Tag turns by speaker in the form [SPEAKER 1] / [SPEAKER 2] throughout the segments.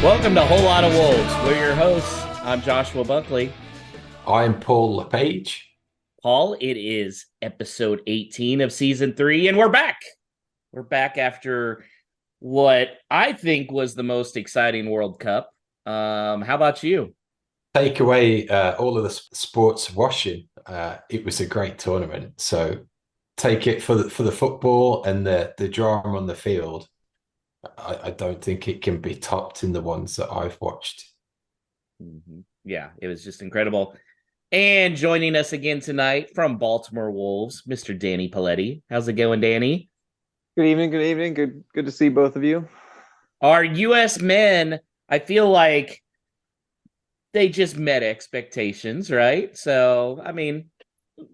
[SPEAKER 1] Welcome to Whole Lot of Wolves. We're your hosts. I'm Joshua Buckley.
[SPEAKER 2] I'm Paul Lepage.
[SPEAKER 1] Paul, it is episode 18 of season 3, and we're back. We're back after what I think was the most exciting World Cup. How about you?
[SPEAKER 2] Take away all of the sports washing. It was a great tournament. So take it for the football and the drama on the field. I don't think it can be topped in the ones that I've watched.
[SPEAKER 1] Yeah, it was just incredible. And joining us again tonight from Baltimore Wolves, Mr. Danny Paletti. How's it going, Danny?
[SPEAKER 3] Good evening. Good evening. Good to see both of you.
[SPEAKER 1] Our U.S. men, I feel like they just met expectations, right? So, I mean,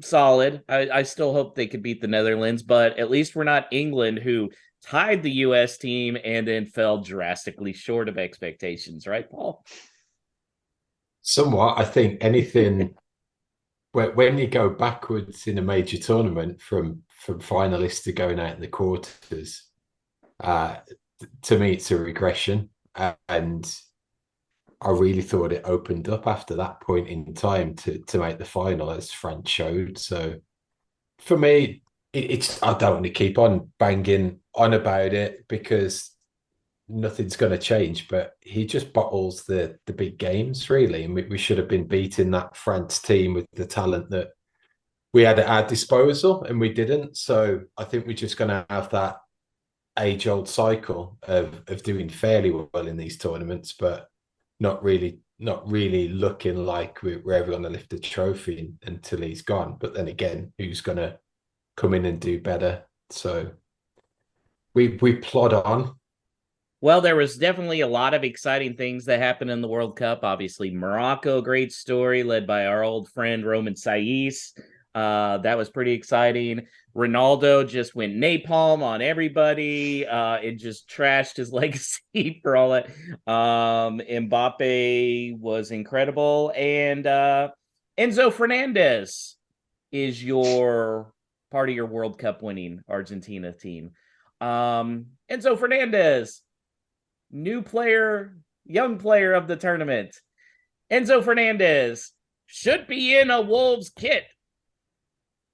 [SPEAKER 1] solid. I still hope they could beat the Netherlands, but at least we're not England, who tied the U.S. team and then fell drastically short of expectations, right, Paul?
[SPEAKER 2] Somewhat, I think anything when you go backwards in a major tournament from finalists to going out in the quarters, uh, to me it's a regression, and I really thought it opened up after that point in time to make the final, as France showed. So for me, it's I don't want to keep on banging on about it because nothing's going to change. But he just bottles the big games really, and we should have been beating that France team with the talent that we had at our disposal, and we didn't. So I think we're just going to have that age-old cycle of doing fairly well in these tournaments, but not really looking like we're ever going to lift a trophy until he's gone. But then again, who's going to come in and do better? So we plod on.
[SPEAKER 1] Well, there was definitely a lot of exciting things that happened in the World Cup. Obviously, Morocco, great story led by our old friend Roman Saiz. That was pretty exciting. Ronaldo just went napalm on everybody. It just trashed his legacy for all that. Mbappe was incredible. And Enzo Fernandez is your part of your World Cup winning Argentina team. Enzo Fernandez, new player, young player of the tournament. Enzo Fernandez should be in a Wolves kit.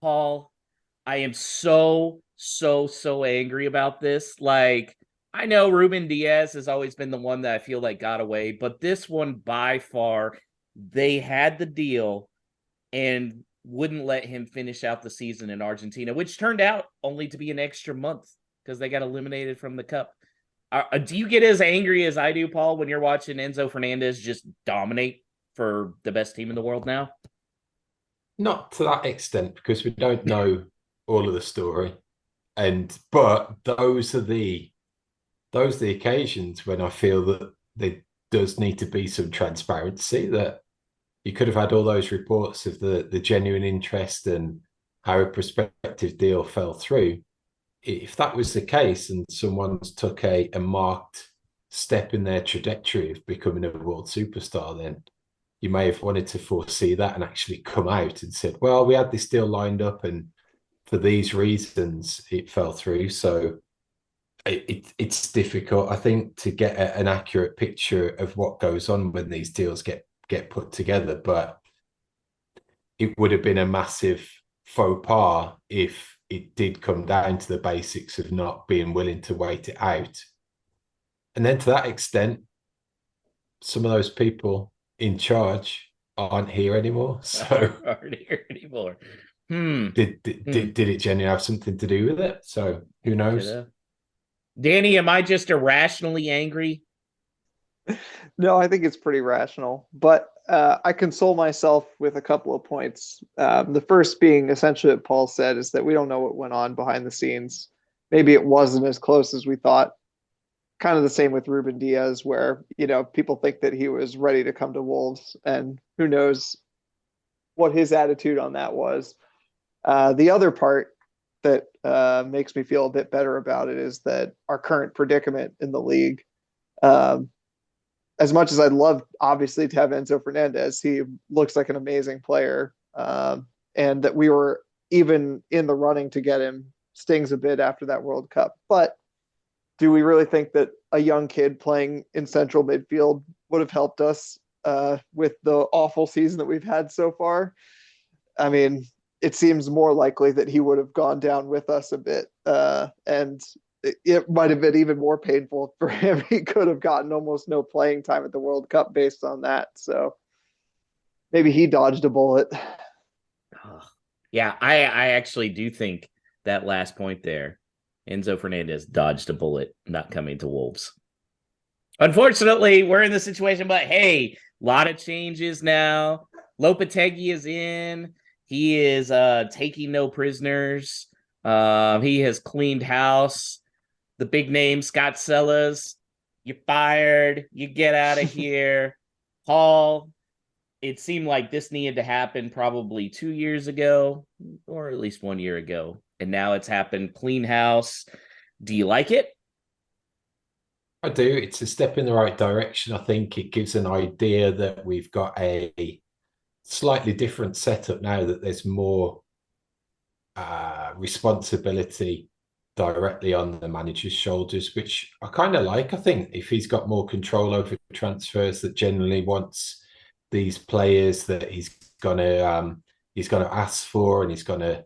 [SPEAKER 1] Paul, I am so angry about this. Like, I know Ruben Diaz has always been the one that I feel like got away, but this one by far, they had the deal and wouldn't let him finish out the season in Argentina, which turned out only to be an extra month because they got eliminated from the cup. Do you get as angry as I do, Paul, when you're watching Enzo Fernandez just dominate for the best team in the world now?
[SPEAKER 2] Not to that extent because we don't know all of the story, but those are the occasions when I feel that there does need to be some transparency, that you could have had all those reports of the genuine interest and how a prospective deal fell through. If that was the case and someone's took a marked step in their trajectory of becoming a world superstar, then you may have wanted to foresee that and actually come out and said, well, we had this deal lined up and for these reasons it fell through. So it's difficult, I think, to get an accurate picture of what goes on when these deals get put together. But it would have been a massive faux pas if it did come down to the basics of not being willing to wait it out. And then to that extent, some of those people in charge aren't here anymore. So
[SPEAKER 1] aren't here anymore.
[SPEAKER 2] did it genuinely have something to do with it? So who knows?
[SPEAKER 1] Danny, am I just irrationally angry?
[SPEAKER 3] No, I think it's pretty rational, but I console myself with a couple of points. The first being essentially what Paul said is that we don't know what went on behind the scenes. Maybe it wasn't as close as we thought. Kind of the same with Ruben Diaz, where people think that he was ready to come to Wolves, and who knows what his attitude on that was. The other part that makes me feel a bit better about it is that our current predicament in the league. As much as I'd love, obviously, to have Enzo Fernandez, he looks like an amazing player, and that we were even in the running to get him stings a bit after that World Cup. But do we really think that a young kid playing in central midfield would have helped us with the awful season that we've had so far? I mean, it seems more likely that he would have gone down with us a bit, and it might have been even more painful for him. He could have gotten almost no playing time at the World Cup based on that. So maybe he dodged a bullet.
[SPEAKER 1] Yeah, I actually do think that last point there, Enzo Fernandez dodged a bullet not coming to Wolves. Unfortunately, we're in the situation, but hey, a lot of changes now. Lopetegui is in. He is taking no prisoners. He has cleaned house. The big name, Scott Sellas, you're fired. You get out of here. Paul, it seemed like this needed to happen probably 2 years ago, or at least 1 year ago. And now it's happened. Clean house. Do you like it?
[SPEAKER 2] I do. It's a step in the right direction. I think it gives an idea that we've got a slightly different setup now, that there's more responsibility directly on the manager's shoulders, which I kind of like. I think if he's got more control over transfers, that generally wants these players that he's gonna ask for, and he's gonna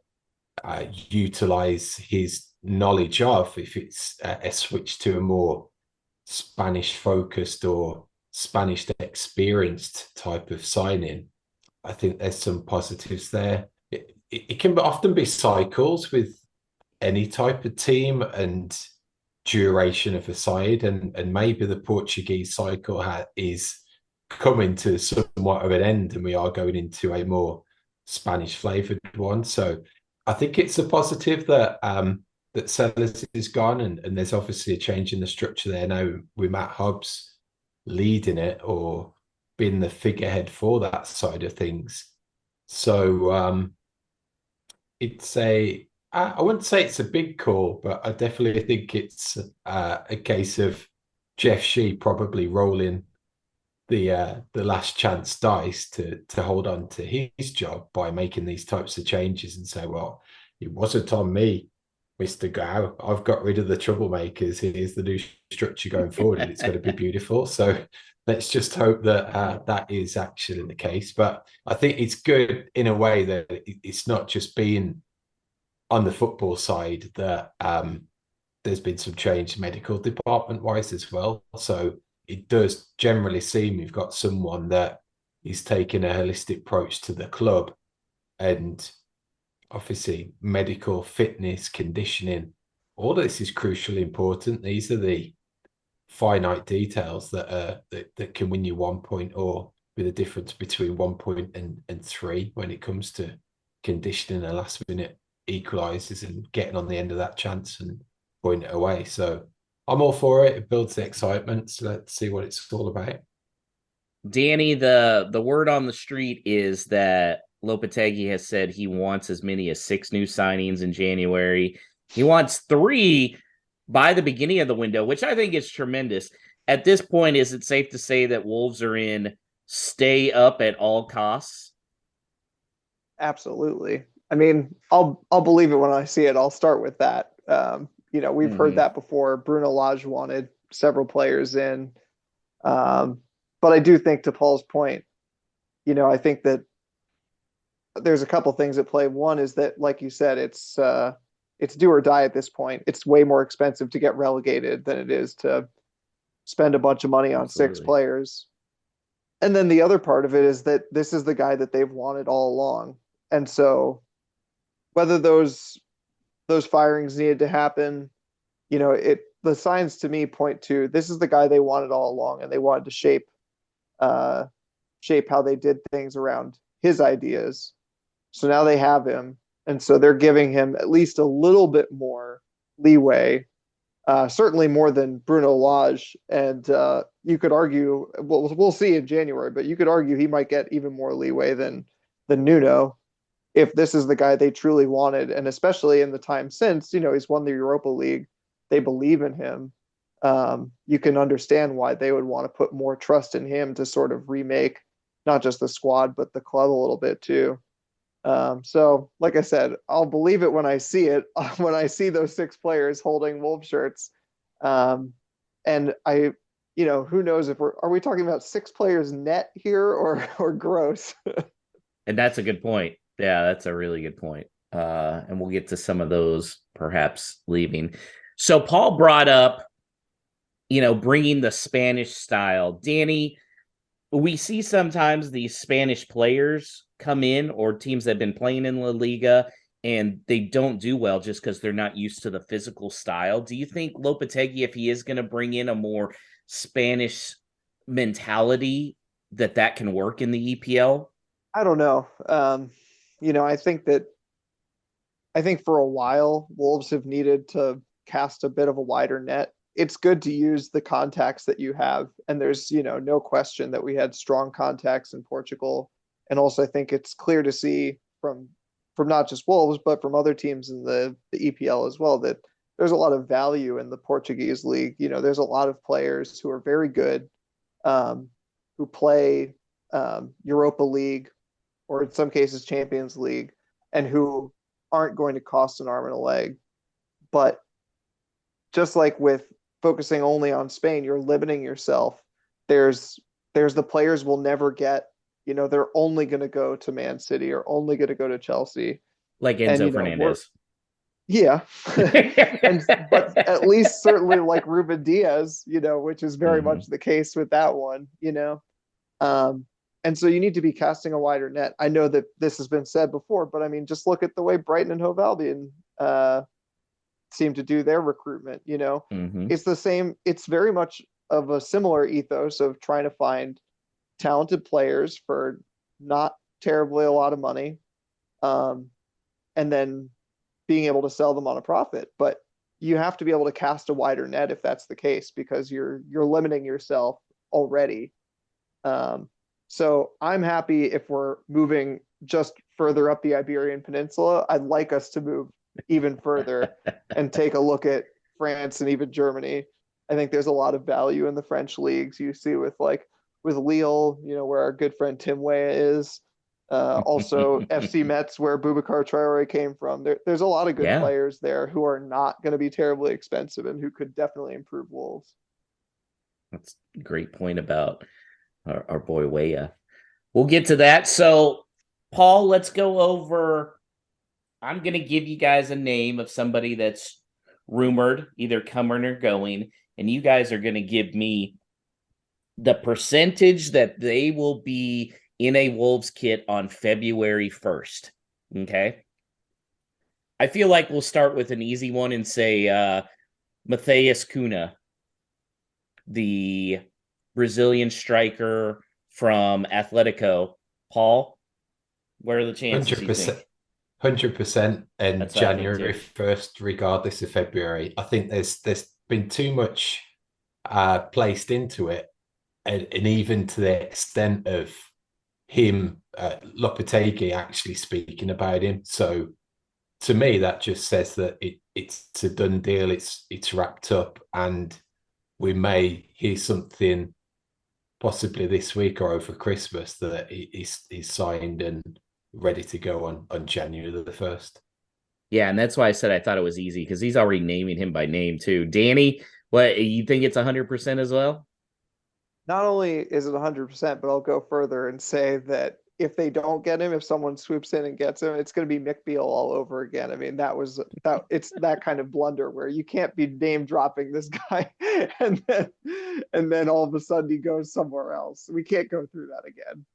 [SPEAKER 2] utilize his knowledge of, if it's a switch to a more Spanish focused or Spanish experienced type of signing. I think there's some positives there. It can often be cycles with any type of team and duration of a side, and maybe the Portuguese cycle is coming to somewhat of an end, and we are going into a more Spanish flavored one. So I think it's a positive that that Sellers is gone, and there's obviously a change in the structure there now, with Matt Hobbs leading it or being the figurehead for that side of things. So it's I wouldn't say it's a big call, but I definitely think it's a case of Jeff Shee probably rolling the last chance dice to hold on to his job by making these types of changes and say, well, it wasn't on me, Mr. Gow. I've got rid of the troublemakers. Here's the new structure going forward, and it's going to be beautiful. So let's just hope that that is actually the case. But I think it's good in a way that it's not just being on the football side, that there's been some change medical department wise as well. So it does generally seem we've got someone that is taking a holistic approach to the club, and obviously medical, fitness, conditioning, all of this is crucially important. These are the finite details that can win you 1 point, or with a difference between 1 point and three when it comes to conditioning and last minute equalizers and getting on the end of that chance and putting it away. So I'm all for it. It builds the excitement. So let's see what it's all about.
[SPEAKER 1] Danny, the word on the street is that Lopetegui has said he wants as many as 6 new signings in January. He wants 3 by the beginning of the window, which I think is tremendous. At this point, is it safe to say that Wolves are in stay up at all costs?
[SPEAKER 3] Absolutely. I mean, I'll believe it when I see it. I'll start with that. We've heard that before. Bruno Lage wanted several players in. But I do think, to Paul's point, I think that there's a couple things at play. One is that, like you said, it's do or die at this point. It's way more expensive to get relegated than it is to spend a bunch of money on
[SPEAKER 1] Absolutely.
[SPEAKER 3] 6 players. And then the other part of it is that this is the guy that they've wanted all along. And so whether those firings needed to happen, the signs to me point to this is the guy they wanted all along, and they wanted to shape how they did things around his ideas. So now they have him, and so they're giving him at least a little bit more leeway, certainly more than Bruno Lage. And you could argue, we'll see in January, but you could argue he might get even more leeway than Nuno, if this is the guy they truly wanted. And especially in the time since, he's won the Europa League, they believe in him. You can understand why they would want to put more trust in him to sort of remake not just the squad, but the club a little bit too. So like I said, I'll believe it when I see it. When I see those 6 players holding Wolf shirts, And who knows if are we talking about 6 players net here or gross?
[SPEAKER 1] And that's a good point. Yeah, that's a really good point. And we'll get to some of those perhaps leaving. So Paul brought up, bringing the Spanish style. Danny, we see sometimes these Spanish players come in, or teams that have been playing in La Liga, and they don't do well just because they're not used to the physical style. Do you think Lopetegui, if he is going to bring in a more Spanish mentality, that can work in the EPL?
[SPEAKER 3] I don't know. I think for a while Wolves have needed to cast a bit of a wider net. It's good to use the contacts that you have, and there's no question that we had strong contacts in Portugal, and also I think it's clear to see from not just Wolves but from other teams in the EPL as well that there's a lot of value in the Portuguese league. There's a lot of players who are very good, who play Europa League or in some cases Champions League, and who aren't going to cost an arm and a leg. But just like with focusing only on Spain, you're limiting yourself. There's the players we'll never get. They're only going to go to Man City or only going to go to Chelsea.
[SPEAKER 1] Like
[SPEAKER 3] And
[SPEAKER 1] Enzo Fernandez.
[SPEAKER 3] Yeah. But at least certainly like Ruben Diaz, which is very much the case with that one. And so you need to be casting a wider net. I know that this has been said before, but I mean, just look at the way Brighton and Hove Albion seem to do their recruitment. It's the same. It's very much of a similar ethos of trying to find talented players for not terribly a lot of money, and then being able to sell them on a profit. But you have to be able to cast a wider net if that's the case, because you're limiting yourself already. So I'm happy if we're moving just further up the Iberian Peninsula. I'd like us to move even further and take a look at France and even Germany. I think there's a lot of value in the French leagues. You see with Lille, where our good friend Tim Weah is. Also FC Metz, where Boubacar Traore came from. There's a lot of good players there who are not going to be terribly expensive and who could definitely improve Wolves.
[SPEAKER 1] That's a great point about our boy Weah. We'll get to that. So, Paul, let's go over. I'm going to give you guys a name of somebody that's rumored, either coming or going, and you guys are going to give me the percentage that they will be in a Wolves kit on February 1st. Okay? I feel like we'll start with an easy one and say Matheus Cunha, the Brazilian striker from Atletico. Paul, where are the chances, you think?
[SPEAKER 2] 100% and
[SPEAKER 1] That's what I think
[SPEAKER 2] January
[SPEAKER 1] too.
[SPEAKER 2] 1st, regardless of February. I think there's been too much placed into it, and even to the extent of him, Lopetegui actually speaking about him. So to me, that just says that it's a done deal. It's wrapped up, and we may hear something possibly this week or over Christmas that he's signed and ready to go on January the 1st.
[SPEAKER 1] Yeah, and that's why I said I thought it was easy, because he's already naming him by name too. Danny, what, you think it's 100% as well?
[SPEAKER 3] Not only is it 100%, but I'll go further and say that if they don't get him, if someone swoops in and gets him, it's going to be Mick Beale all over again. I mean, it's that kind of blunder where you can't be name dropping this guy and then all of a sudden he goes somewhere else. We can't go through that again.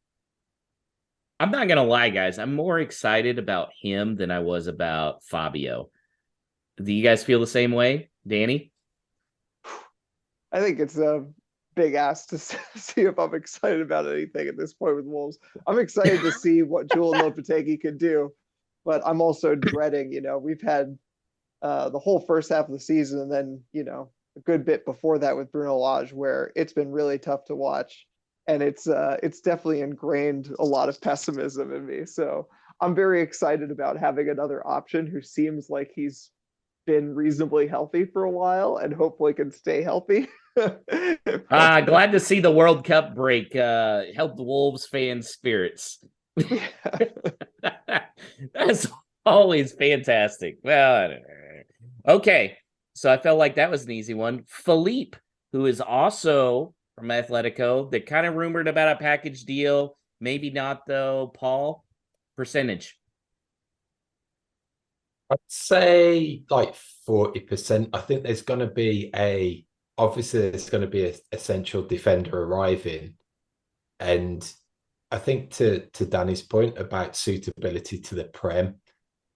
[SPEAKER 1] I'm not gonna lie, guys. I'm more excited about him than I was about Fabio. Do you guys feel the same way, Danny?
[SPEAKER 3] I think it's a big ask to see if I'm excited about anything at this point with Wolves. I'm excited to see what Julian Lopetegui can do, but I'm also dreading. We've had the whole first half of the season, and then a good bit before that with Bruno Lage, where it's been really tough to watch, and it's definitely ingrained a lot of pessimism in me. So I'm very excited about having another option who seems like he's been reasonably healthy for a while and hopefully can stay healthy.
[SPEAKER 1] Glad to see the World Cup break help the Wolves fans' spirits. That's always fantastic. Well, okay. So I felt like that was an easy one. Philippe, who is also from Atletico, they're kind of rumored about a package deal. Maybe not, though. Paul, percentage.
[SPEAKER 2] I'd say like 40%. I think there's going to be obviously there's going to be a central defender arriving. And I think to Danny's point about suitability to the Prem,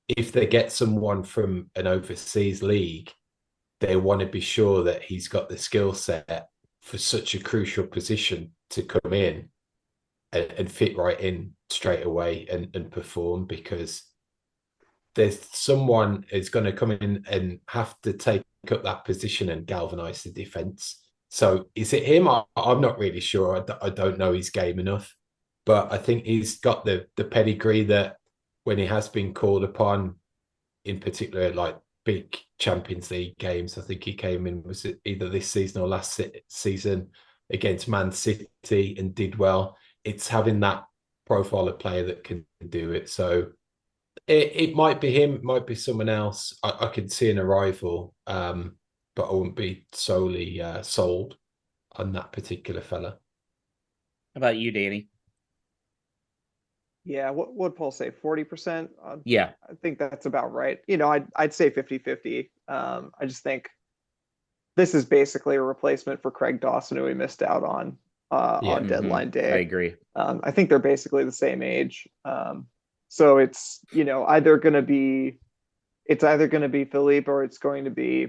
[SPEAKER 2] if they get someone from an overseas league, they want to be sure that he's got the skill set for such a crucial position to come in and fit right in straight away and perform, because there's someone is going to come in and have to take up that position and galvanize the defense. So is it him? I'm not really sure. I don't know his game enough, but I think he's got the pedigree that when he has been called upon, in particular, like big Champions League games, I think he came in, was it either this season or last season against Man City and did well. It's having that profile of player that can do it. So it might be him, it might be someone else. I could see an arrival, but I wouldn't be solely sold on that particular fella.
[SPEAKER 1] How about you, Danny?
[SPEAKER 3] Yeah, what would Paul say? 40%?
[SPEAKER 1] Yeah.
[SPEAKER 3] I think that's about right. I'd say 50-50. I just think this is basically a replacement for Craig Dawson, who we missed out on deadline day.
[SPEAKER 1] I agree.
[SPEAKER 3] I think they're basically the same age. So it's either going to be Philippe, or it's going to be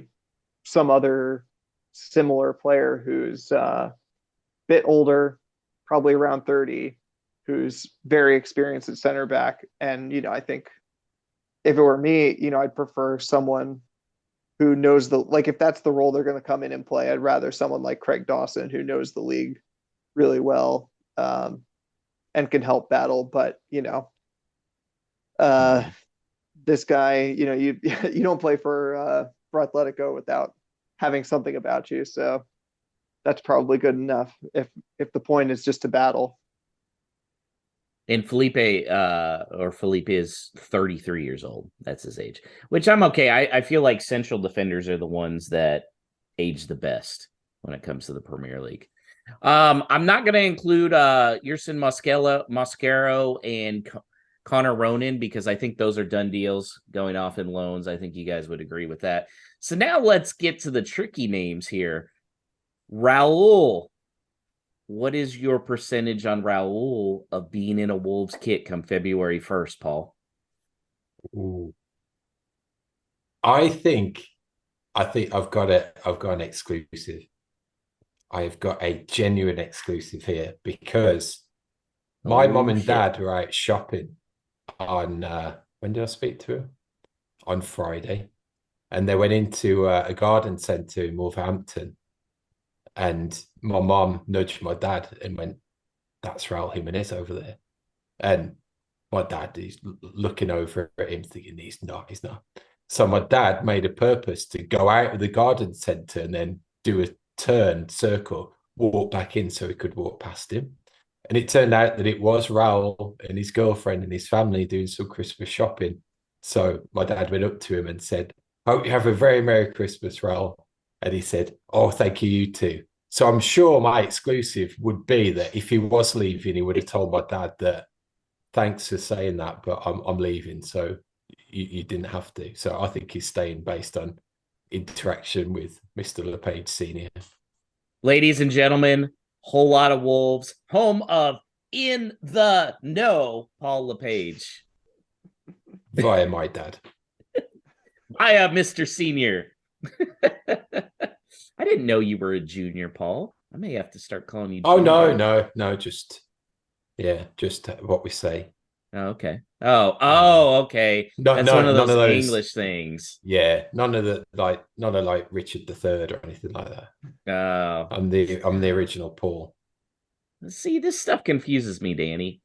[SPEAKER 3] some other similar player who's a bit older, probably around 30, who's very experienced at center back. And I think if it were me, I'd prefer someone who knows if that's the role they're going to come in and play, I'd rather someone like Craig Dawson, who knows the league really well, and can help battle. But this guy, you don't play for Atletico without having something about you. So that's probably good enough if the point is just to battle.
[SPEAKER 1] And Felipe is 33 years old. That's his age, which I'm okay. I feel like central defenders are the ones that age the best when it comes to the Premier League. I'm not going to include Yerson Mosquero and Connor Ronan, because I think those are done deals going off in loans. I think you guys would agree with that. So now let's get to the tricky names here. Raul. What is your percentage on Raul of being in a Wolves kit come February 1st, Paul?
[SPEAKER 2] Ooh. I think I've got an exclusive. I've got a genuine exclusive here, because my mum and dad were out shopping on when did I speak to him? On Friday. And they went into a garden centre in Wolverhampton. And my mom nudged my dad and went, "That's Raul Jimenez over there." And my dad is looking over at him thinking, he's not. So my dad made a purpose to go out of the garden centre and then do a circle, walk back in so he could walk past him. And it turned out that it was Raul and his girlfriend and his family doing some Christmas shopping. So my dad went up to him and said, "Hope you have a very Merry Christmas, Raul." And he said, "Oh, thank you, you too." So I'm sure my exclusive would be that if he was leaving, he would have told my dad that, "Thanks for saying that, but I'm leaving." So you didn't have to. So I think he's staying based on interaction with Mr. Lepage Sr.
[SPEAKER 1] Ladies and gentlemen, whole lot of Wolves, home of In the Know, Paul Lepage.
[SPEAKER 2] Via my dad.
[SPEAKER 1] Via Mr. Senior. I didn't know you were a junior, Paul. I may have to start calling you junior.
[SPEAKER 2] Oh, no, just what we say.
[SPEAKER 1] Oh, okay. Okay. That's one of those English things.
[SPEAKER 2] Yeah, none of like Richard III or anything like that.
[SPEAKER 1] Oh.
[SPEAKER 2] I'm the original Paul.
[SPEAKER 1] See, this stuff confuses me, Danny.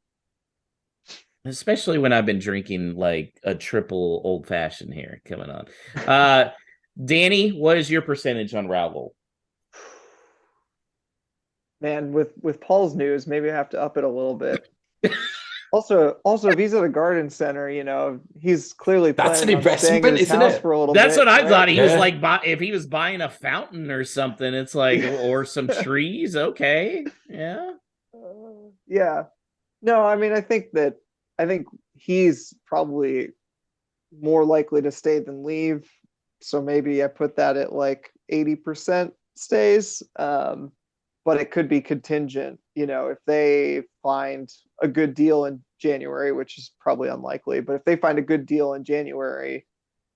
[SPEAKER 1] Especially when I've been drinking like a triple old fashioned here coming on. Danny, what is your percentage on Raul?
[SPEAKER 3] Man, with Paul's news, maybe I have to up it a little bit. Also, if he's at a garden center, he's clearly
[SPEAKER 2] That's an
[SPEAKER 3] planning on staying at
[SPEAKER 2] investment,
[SPEAKER 3] his
[SPEAKER 2] isn't
[SPEAKER 3] house
[SPEAKER 2] it?
[SPEAKER 3] for a little
[SPEAKER 1] That's
[SPEAKER 3] bit,
[SPEAKER 1] what I
[SPEAKER 3] right?
[SPEAKER 1] thought. He was
[SPEAKER 2] Yeah.
[SPEAKER 1] like, if he was buying a fountain or something, it's like, or some trees. Okay. Yeah.
[SPEAKER 3] Yeah. No, I mean, I think he's probably more likely to stay than leave. So maybe I put that at like 80% stays. But it could be contingent, if they find a good deal in January, which is probably unlikely, but if they find a good deal in January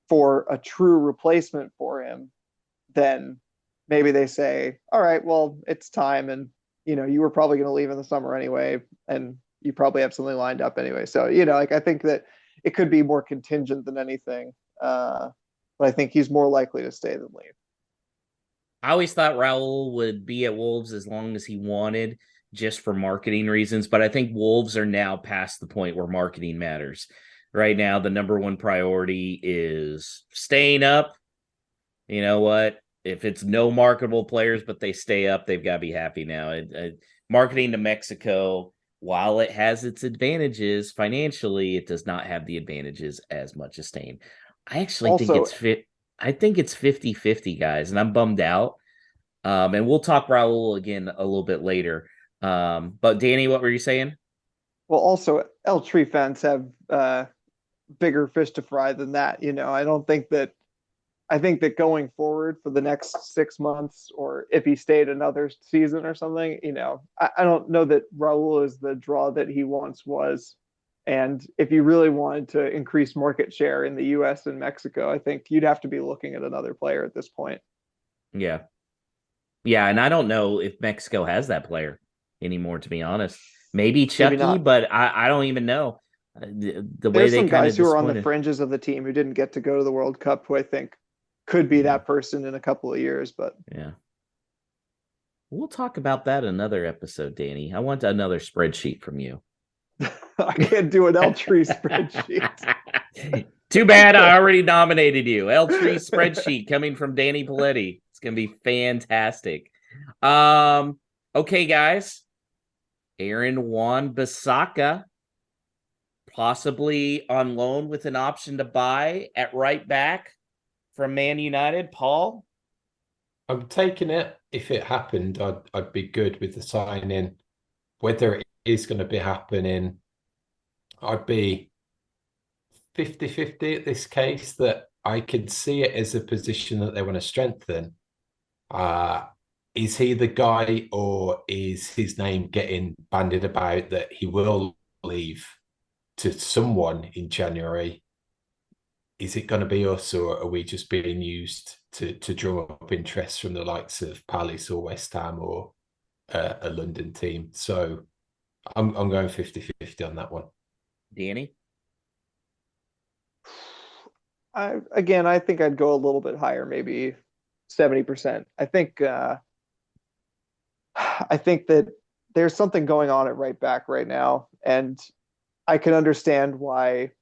[SPEAKER 3] for a true replacement for him, then maybe they say, all right, well, it's time. And, you were probably going to leave in the summer anyway, and you probably have something lined up anyway. So, like I think that it could be more contingent than anything. But I think he's more likely to stay than leave.
[SPEAKER 1] I always thought Raul would be at Wolves as long as he wanted, just for marketing reasons. But I think Wolves are now past the point where marketing matters. Right now, the number one priority is staying up. You know what? If it's no marketable players, but they stay up, they've got to be happy now. Marketing to Mexico, while it has its advantages financially, it does not have the advantages as much as staying. I actually think
[SPEAKER 3] Also,
[SPEAKER 1] it's fit. I think it's 50-50, guys, and I'm bummed out. And we'll talk Raul again a little bit later. But Danny, what were you saying?
[SPEAKER 3] also El Tree fans have bigger fish to fry than that. I think that going forward for the next 6 months, or if he stayed another season or something, I don't know that Raul is the draw that he once was. And if you really wanted to increase market share in the US and Mexico, I think you'd have to be looking at another player at this point.
[SPEAKER 1] Yeah. Yeah, and I don't know if Mexico has that player anymore, to be honest. Maybe
[SPEAKER 3] Maybe
[SPEAKER 1] Chucky,
[SPEAKER 3] not.
[SPEAKER 1] but I don't even know. The way
[SPEAKER 3] There's
[SPEAKER 1] they
[SPEAKER 3] some
[SPEAKER 1] kind
[SPEAKER 3] guys
[SPEAKER 1] of
[SPEAKER 3] who are on the
[SPEAKER 1] disappointed.
[SPEAKER 3] fringes of the team who didn't get to go to the World Cup who I think could be
[SPEAKER 1] Yeah.
[SPEAKER 3] that person in a couple of years, but
[SPEAKER 1] Yeah. We'll talk about that another episode, Danny. I want another spreadsheet from you.
[SPEAKER 3] I can't do an L tree spreadsheet.
[SPEAKER 1] Too bad I already nominated you. L Tree spreadsheet coming from Danny Paletti. It's gonna be fantastic. Okay, guys. Aaron Wan-Bissaka, possibly on loan with an option to buy at right back from Man United. Paul?
[SPEAKER 2] I'm taking it. If it happened, I'd be good with the signing. Whether it is going to be happening, I'd be 50-50 at this case, that I could see it as a position that they want to strengthen. Is he the guy, or is his name getting bandied about that he will leave to someone in January? Is it going to be us, or are we just being used to draw up interest from the likes of Palace or West Ham or a London team? So I'm going 50-50 on that one.
[SPEAKER 1] Danny?
[SPEAKER 3] I think I'd go a little bit higher, maybe 70%. I think that there's something going on at right back right now, and I can understand why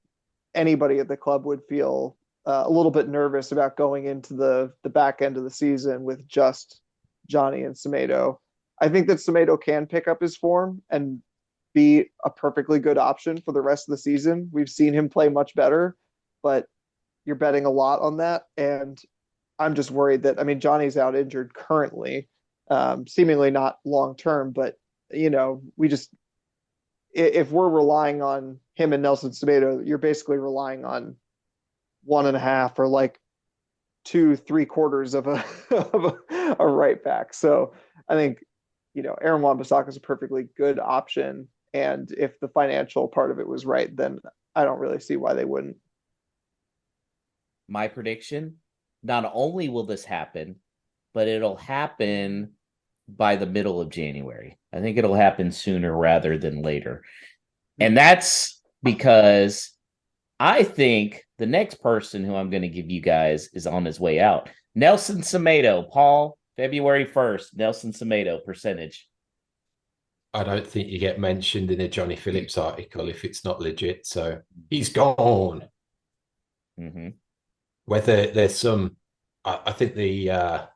[SPEAKER 3] anybody at the club would feel a little bit nervous about going into the back end of the season with just Johnny and Semedo. I think that Semedo can pick up his form and be a perfectly good option for the rest of the season. We've seen him play much better, but you're betting a lot on that. And I'm just worried that, I mean, Johnny's out injured currently, seemingly not long term, but, if we're relying on him and Nelson Semedo, you're basically relying on one and a half or like 2-3/4 of a right back. So I think, Aaron Wan-Bissaka is a perfectly good option. And if the financial part of it was right, then I don't really see why they wouldn't.
[SPEAKER 1] My prediction, not only will this happen, but it'll happen by the middle of January. I think it'll happen sooner rather than later. And that's because I think the next person who I'm going to give you guys is on his way out. Nelson Semedo. Paul, February 1st, Nelson Semedo percentage.
[SPEAKER 2] I don't think you get mentioned in a Johnny Phillips article if it's not legit. So he's gone.
[SPEAKER 1] Mm-hmm.
[SPEAKER 2] Whether there's some, I think the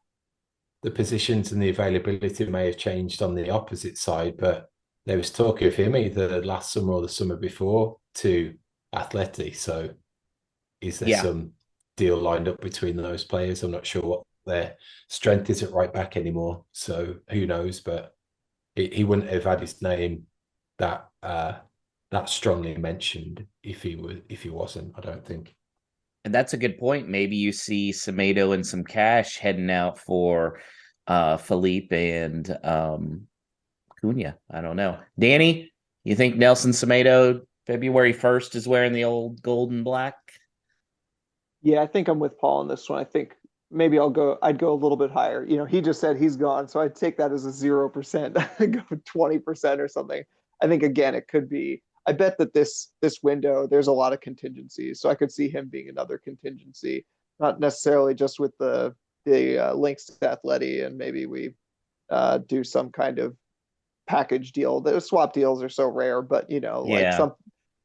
[SPEAKER 2] positions and the availability may have changed on the opposite side, but there was talk of him either last summer or the summer before to Atleti. So is there
[SPEAKER 1] Yeah.
[SPEAKER 2] some deal lined up between those players? I'm not sure what their strength is at right back anymore. So who knows? But he wouldn't have had his name that that strongly mentioned if he wasn't, I don't think.
[SPEAKER 1] And that's a good point. Maybe you see Semedo and some cash heading out for Philippe and Cunha. I don't know. Danny, you think Nelson Semedo February 1st is wearing the old gold and black?
[SPEAKER 3] Yeah, I think I'm with Paul on this one. I think maybe I'd go a little bit higher. He just said he's gone, so I'd take that as a 0%, go 20% or something. I think again it could be. I bet that this window there's a lot of contingencies, so I could see him being another contingency, not necessarily just with the links to Atleti, and maybe we do some kind of package deal. The swap deals are so rare, but like
[SPEAKER 1] Yeah.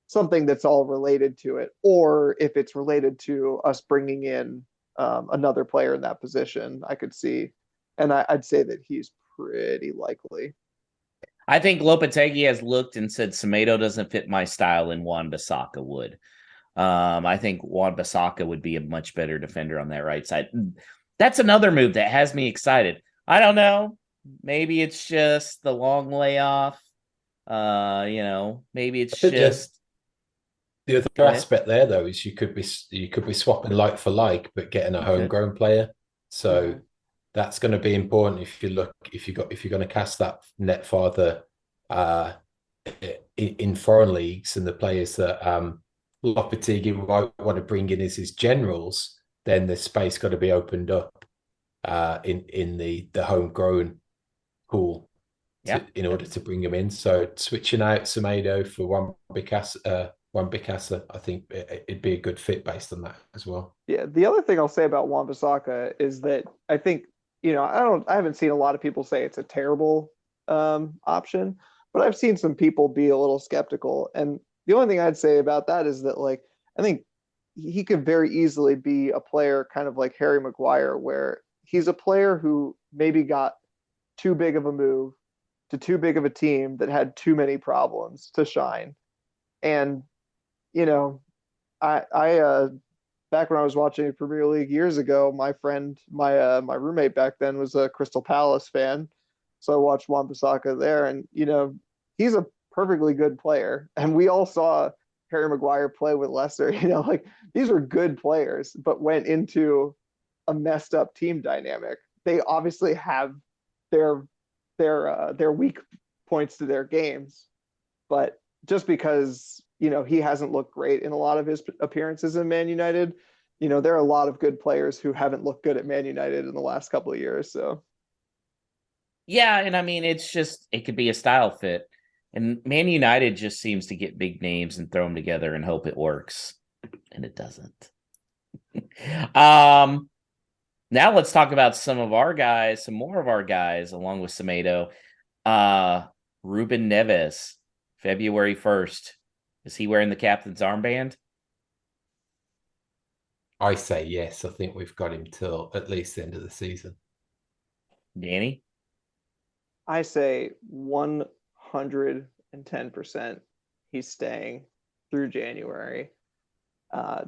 [SPEAKER 3] something that's all related to it, or if it's related to us bringing in another player in that position, I could see, and I'd say that he's pretty likely.
[SPEAKER 1] I think Lopetegui has looked and said Semedo doesn't fit my style, and Wan-Bissaka would. I think Wan-Bissaka would be a much better defender on that right side. That's another move that has me excited. I don't know. Maybe it's just the long layoff. Maybe it's
[SPEAKER 2] I think
[SPEAKER 1] just
[SPEAKER 2] the other
[SPEAKER 1] go ahead.
[SPEAKER 2] aspect there though is you could be swapping like for like, but getting a
[SPEAKER 1] You could.
[SPEAKER 2] homegrown player. So
[SPEAKER 3] Mhm.
[SPEAKER 2] that's going to be important if you're going to cast that net farther in foreign leagues, and the players that Lopetegui might want to bring in as his generals, then the space got to be opened up in the homegrown pool
[SPEAKER 1] Yeah.
[SPEAKER 2] in order to bring him in. So switching out Semedo for Wan-Bissaka, I think it'd be a good fit based on that as well.
[SPEAKER 3] Yeah, the other thing I'll say about Wan-Bissaka is that I think, I haven't seen a lot of people say it's a terrible option, but I've seen some people be a little skeptical. And the only thing I'd say about that is that, like, I think he could very easily be a player kind of like Harry Maguire, where he's a player who maybe got too big of a move to too big of a team that had too many problems to shine. And, you know, I back when I was watching the Premier League years ago, my roommate back then was a Crystal Palace fan, so I watched Wan-Bissaka there, and he's a perfectly good player, and we all saw Harry Maguire play with Leicester. Like these are good players, but went into a messed up team dynamic. They obviously have their their weak points to their games, but just because he hasn't looked great in a lot of his appearances in Man United, there are a lot of good players who haven't looked good at Man United in the last couple of years. So
[SPEAKER 1] Yeah, and I mean it could be a style fit. And Man United just seems to get big names and throw them together and hope it works. And it doesn't. um Now let's talk about some more of our guys, along with Semedo. Ruben Neves, February 1st. Is he wearing the captain's armband?
[SPEAKER 2] I say yes. I think we've got him till at least the end of the season.
[SPEAKER 1] Danny?
[SPEAKER 3] I say 110% he's staying through January.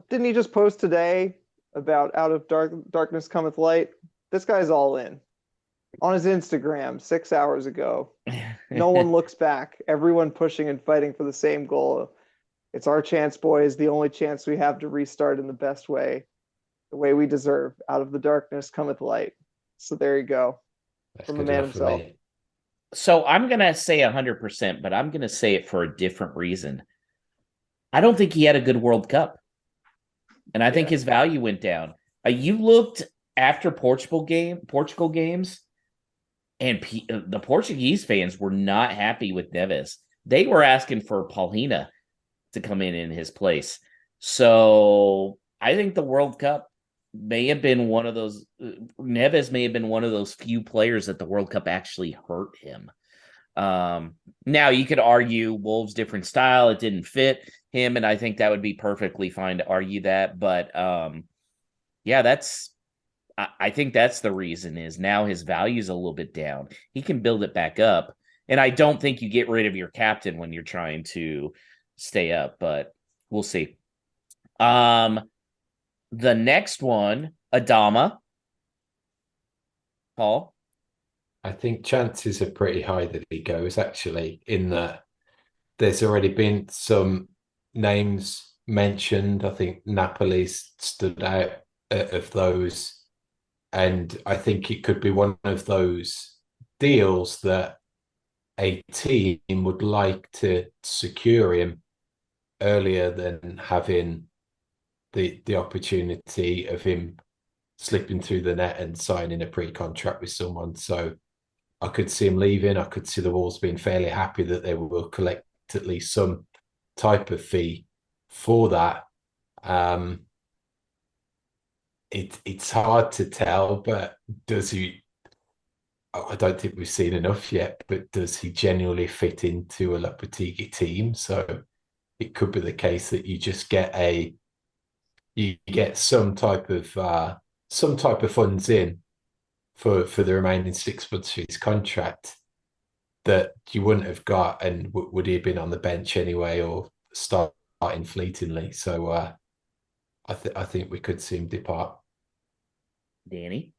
[SPEAKER 3] Didn't he just post today about out of darkness cometh light? This guy's all in on his Instagram 6 hours ago. No one looks back. Everyone pushing and fighting for the same goal. It's our chance, boys. The only chance we have to restart in the best way, the way we deserve. Out of the darkness cometh light. So there you go,
[SPEAKER 2] That's
[SPEAKER 3] from the
[SPEAKER 2] good
[SPEAKER 3] man
[SPEAKER 2] enough for
[SPEAKER 3] himself.
[SPEAKER 2] me.
[SPEAKER 1] So I'm going to say 100%, but I'm going to say it for a different reason. I don't think he had a good World Cup. And I think
[SPEAKER 3] Yeah.
[SPEAKER 1] his value went down. You looked after Portugal games, and the Portuguese fans were not happy with Neves. They were asking for Paulina to come in his place. So I think the World Cup may have been one of those. Neves may have been one of those few players that the World Cup actually hurt him. Now you could argue Wolves' different style, it didn't fit him, and I think that would be perfectly fine to argue that. But yeah, I think that's the reason is now his value is a little bit down. He can build it back up, And I don't think you get rid of your captain when you're trying to stay up, but we'll see. The next one, Adama. Paul?
[SPEAKER 2] I think chances are pretty high that he goes, actually, in that there's already been some names mentioned. I think Napoli's stood out of those. And I think it could be one of those deals that a team would like to secure him earlier than having the opportunity of him slipping through the net and signing a pre-contract with someone. So I could see him leaving. I could see the Wolves being fairly happy that they will collect at least some type of fee for that. It's hard to tell, but does he? I don't think we've seen enough yet, but does he genuinely fit into a Lopetegui team? So it could be the case that you just get some type of funds in for the remaining 6 months of his contract that you wouldn't have got, and would he have been on the bench anyway or starting fleetingly? So I think we could see him depart.
[SPEAKER 1] Danny?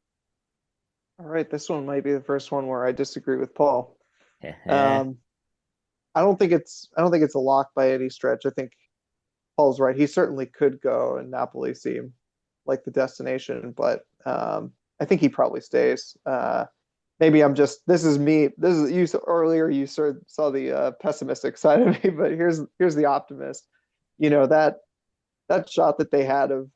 [SPEAKER 3] All right, this one might be the first one where I disagree with Paul. I don't think it's a lock by any stretch. I think Paul's right. He certainly could go, and Napoli seem like the destination, but I think he probably stays. Maybe I'm just, this is me. This is you. Earlier you saw the pessimistic side of me, but here's the optimist. You know, that shot that they had of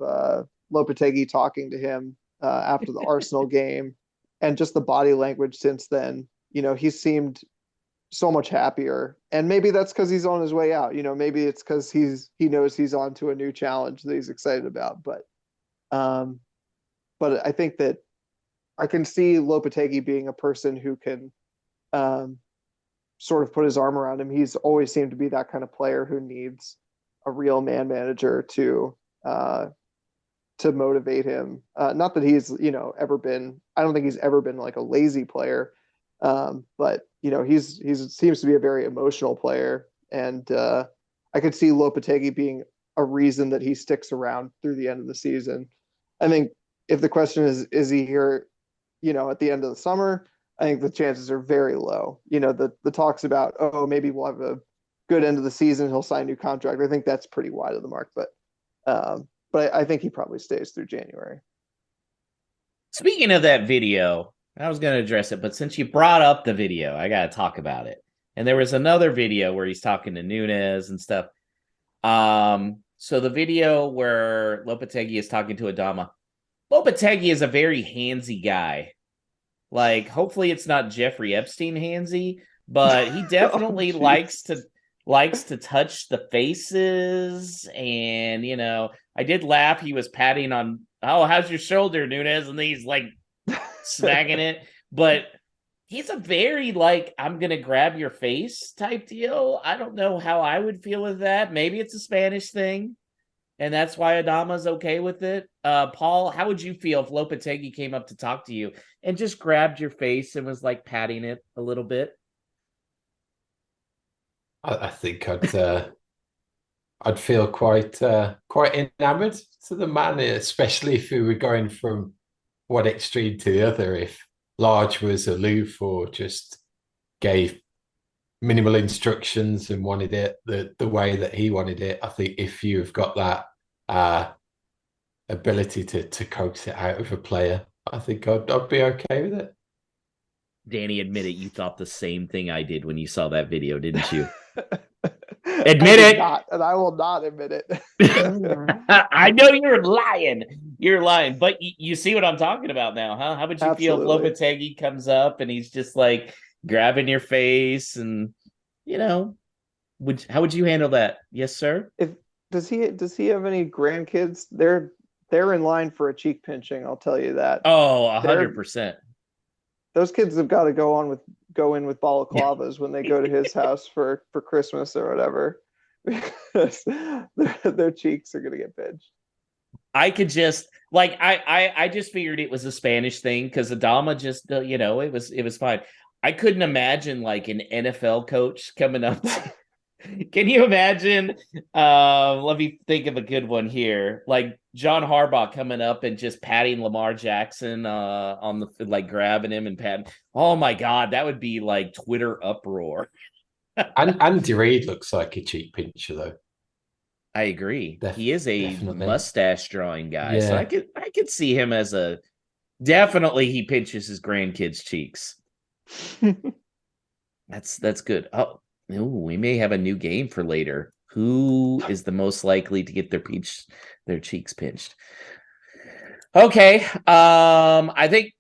[SPEAKER 3] Lopetegui talking to him after the Arsenal game, and just the body language since then. You know, he seemed so much happier, and maybe that's because he's on his way out. You know, maybe it's because he knows he's on to a new challenge that he's excited about. But I think that I can see Lopetegui being a person who can sort of put his arm around him. He's always seemed to be that kind of player who needs a real man manager to motivate him. Not that he's, you know, I don't think he's ever been like a lazy player. But you know, he's seems to be a very emotional player, and I could see Lopetegui being a reason that he sticks around through the end of the season. I think if the question is he here, you know, at the end of the summer, I think the chances are very low. You know, the talks about, oh, maybe we'll have a good end of the season, he'll sign a new contract. I think that's pretty wide of the mark, but I think he probably stays through January.
[SPEAKER 1] Speaking of that video, I was going to address it, but since you brought up the video, I got to talk about it. And there was another video where he's talking to Nunes and stuff. So the video where Lopetegui is talking to Adama, Lopetegui is a very handsy guy. Like, hopefully it's not Jeffrey Epstein handsy, but he definitely likes to touch the faces. And, you know, I did laugh. He was patting on, oh, how's your shoulder, Nunes? And he's like smacking it. But he's a very, like, I'm going to grab your face type deal. I don't know how I would feel with that. Maybe it's a Spanish thing, and that's why Adama's okay with it. Paul, how would you feel if Lopetegui came up to talk to you and just grabbed your face and was like patting it a little bit?
[SPEAKER 2] I think I'd feel quite enamored to the man, especially if we were going from one extreme to the other. If Large was aloof or just gave minimal instructions and wanted it the way that he wanted it, I think if you've got that ability to coax it out of a player, I think I'd be okay with it.
[SPEAKER 1] Danny, admit it, you thought the same thing I did when you saw that video, didn't you? Admit it.
[SPEAKER 3] Not, and I will not admit it.
[SPEAKER 1] I know you're lying. You're lying. But you see what I'm talking about now, huh? How would you feel if Lopetegui comes up and he's just like grabbing your face and, you know, how would you handle that? Yes, sir?
[SPEAKER 3] Does he have any grandkids? They're in line for a cheek pinching, I'll tell you that.
[SPEAKER 1] Oh, 100%.
[SPEAKER 3] Those kids have got to go in with balaclavas when they go to his house for Christmas or whatever, because their cheeks are gonna get pinched.
[SPEAKER 1] I could just like I just figured it was a Spanish thing because Adama just you know, it was fine. I couldn't imagine like an NFL coach coming up. Can you imagine? Let me think of a good one here. Like John Harbaugh coming up and just patting Lamar Jackson on the like grabbing him and patting. Oh my God, that would be like Twitter uproar.
[SPEAKER 2] And Andy Reid looks like a cheap pincher, though.
[SPEAKER 1] I agree. He is a
[SPEAKER 2] Definitely.
[SPEAKER 1] Mustache drawing guy, so
[SPEAKER 2] Yeah.
[SPEAKER 1] I could see him as a definitely he pinches his grandkids' cheeks. That's good. Oh, ooh, we may have a new game for later. Who is the most likely to get their cheeks pinched? Okay. I think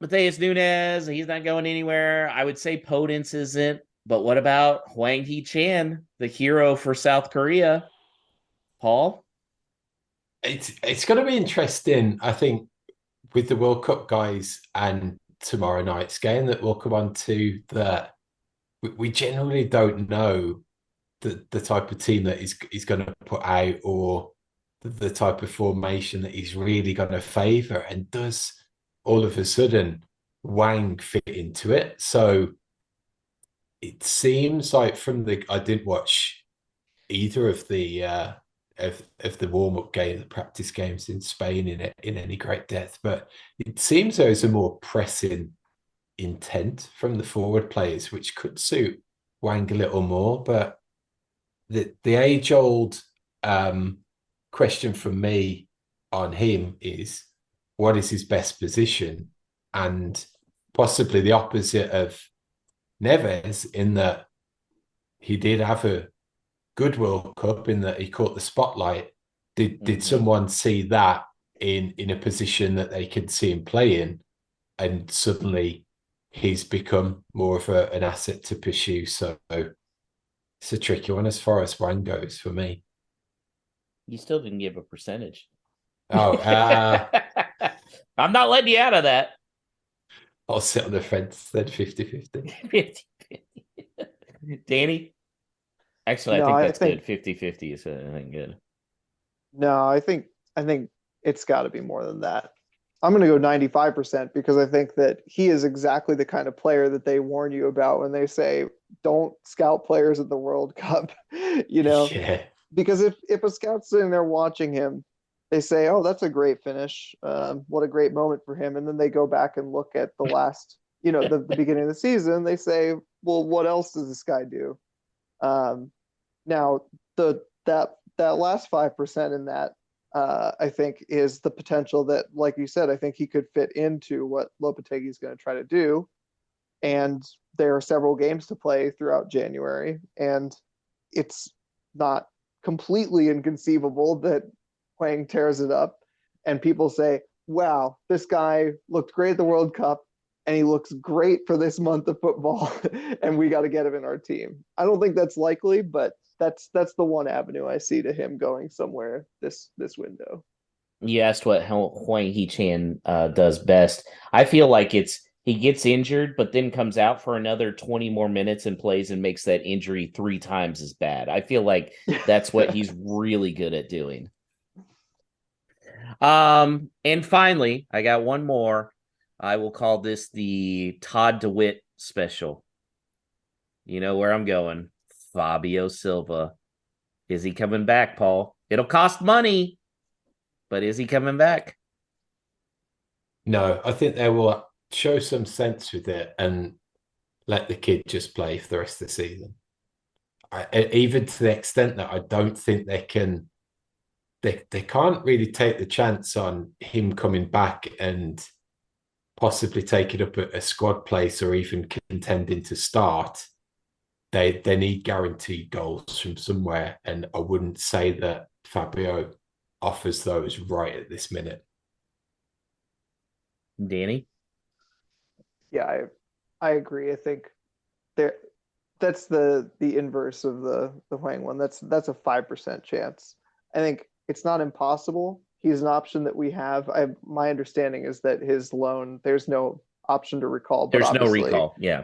[SPEAKER 1] Mateus Nunes, he's not going anywhere. I would say Podence isn't, but what about Hwang Hee-chan, the hero for South Korea? Paul?
[SPEAKER 2] It's going to be interesting, I think, with the World Cup guys and tomorrow night's game that we'll come on to, that we generally don't know the type of team that he's going to put out, or the type of formation that he's really going to favour. And does all of a sudden Wang fit into it? So it seems like I didn't watch either of the warm-up game, the practice games in Spain in any great depth, but it seems there's a more pressing intent from the forward players, which could suit Wang a little more. But the age-old question from me on him is, what is his best position? And possibly the opposite of Neves, in that he did have a good World Cup, in that he caught the spotlight. Did someone see that in a position that they could see him play in, and suddenly he's become more of an asset to pursue? So it's a tricky one as far as Wang goes for me.
[SPEAKER 1] You still didn't give a percentage.
[SPEAKER 2] Oh,
[SPEAKER 1] I'm not letting you out of that.
[SPEAKER 2] I'll sit on the fence then, 50-50.
[SPEAKER 1] 50-50. Danny? Actually,
[SPEAKER 3] No,
[SPEAKER 1] I think that's good. 50-50 is I think good.
[SPEAKER 3] No, I think it's got to be more than that. I'm going to go 95% because I think that he is exactly the kind of player that they warn you about when they say don't scout players at the World Cup, you know?
[SPEAKER 2] Yeah.
[SPEAKER 3] Because if a scout's sitting there watching him, they say, "Oh, that's a great finish. What a great moment for him." And then they go back and look at the last, the beginning of the season. They say, "Well, what else does this guy do?" Now, that last 5% in that, I think, is the potential that, like you said, I think he could fit into what Lopetegui is going to try to do. And there are several games to play throughout January, and it's not completely inconceivable that Hwang tears it up and people say, wow, this guy looked great at the World Cup and he looks great for this month of football and we got to get him in our team. I don't think that's likely, but that's the one avenue I see to him going somewhere this window.
[SPEAKER 1] You asked what Hwang Hee-chan does best. I feel like he gets injured, but then comes out for another 20 more minutes and plays and makes that injury 3 times as bad. I feel like that's what he's really good at doing. And finally, I got one more. I will call this the Todd DeWitt special. You know where I'm going. Fabio Silva. Is he coming back, Paul? It'll cost money, but is he coming back?
[SPEAKER 2] No, I think they will show some sense with it and let the kid just play for the rest of the season. Even to the extent that I don't think they can't really take the chance on him coming back and possibly taking up a squad place or even contending to start. They need guaranteed goals from somewhere, and I wouldn't say that Fabio offers those right at this minute.
[SPEAKER 1] Danny?
[SPEAKER 3] Yeah, I agree. I think there that's the inverse of the Hwang one. That's a 5% chance. I think it's not impossible. He's an option that we have. My understanding is that his loan, there's no option to recall, but
[SPEAKER 1] there's no recall. Yeah.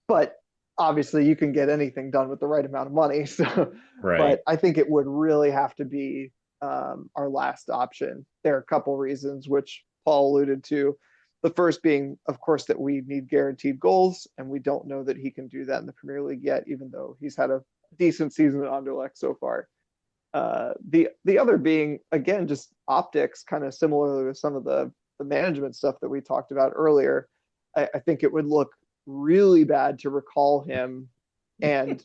[SPEAKER 3] But obviously you can get anything done with the right amount of money. So,
[SPEAKER 1] right.
[SPEAKER 3] But I think it would really have to be our last option. There are a couple reasons which Paul alluded to. The first being, of course, that we need guaranteed goals, and we don't know that he can do that in the Premier League yet, even though he's had a decent season at Anderlecht so far. The other being, again, just optics, kind of similar to some of the management stuff that we talked about earlier. I think it would look really bad to recall him and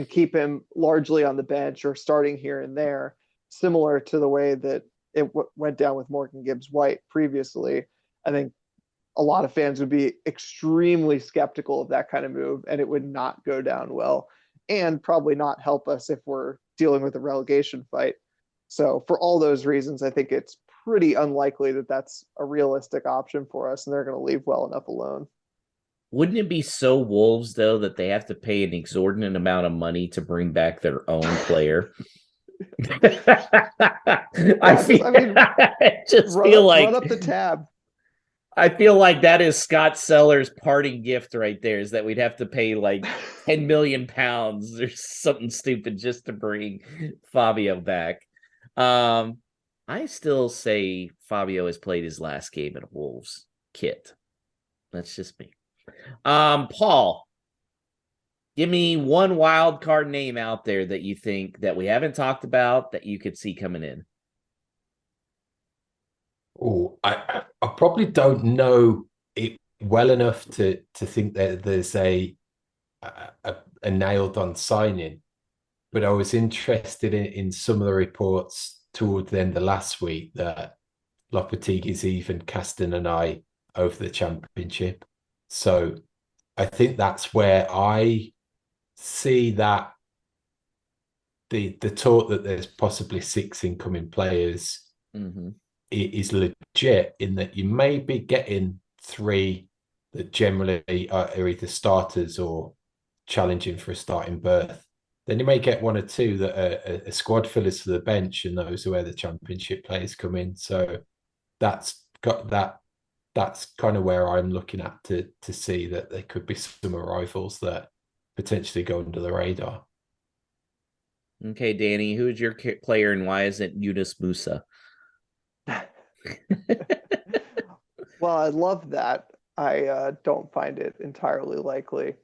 [SPEAKER 3] keep him largely on the bench or starting here and there, similar to the way that it went down with Morgan Gibbs White previously. I think a lot of fans would be extremely skeptical of that kind of move, and it would not go down well, and probably not help us if we're dealing with a relegation fight. So for all those reasons, I think it's pretty unlikely that that's a realistic option for us, and they're going to leave well enough alone.
[SPEAKER 1] Wouldn't it be so Wolves, though, that they have to pay an exorbitant amount of money to bring back their own player? I feel like
[SPEAKER 3] run up the tab.
[SPEAKER 1] I feel like that is Scott Sellers' parting gift right there, is that we'd have to pay like 10 million pounds or something stupid just to bring Fabio back. I still say Fabio has played his last game in a Wolves kit. That's just me. Paul, give me one wild card name out there that you think that we haven't talked about that you could see coming in.
[SPEAKER 2] Oh, I probably don't know it well enough to think that there's a nailed on signing, but I was interested in some of the reports toward the end of last week that Lopetegui is even casting an eye over the Championship. So I think that's where I see that the talk that there's possibly 6 incoming players is legit, in that you may be getting 3 that generally are either starters or challenging for a starting berth. Then you may get 1 or 2 that are squad fillers for the bench, and those are where the Championship players come in. So that's kind of where I'm looking at to see that there could be some arrivals that potentially go under the radar.
[SPEAKER 1] Okay, Danny, who's your player and why isn't Yunus Musa?
[SPEAKER 3] Well, I love that. I don't find it entirely likely.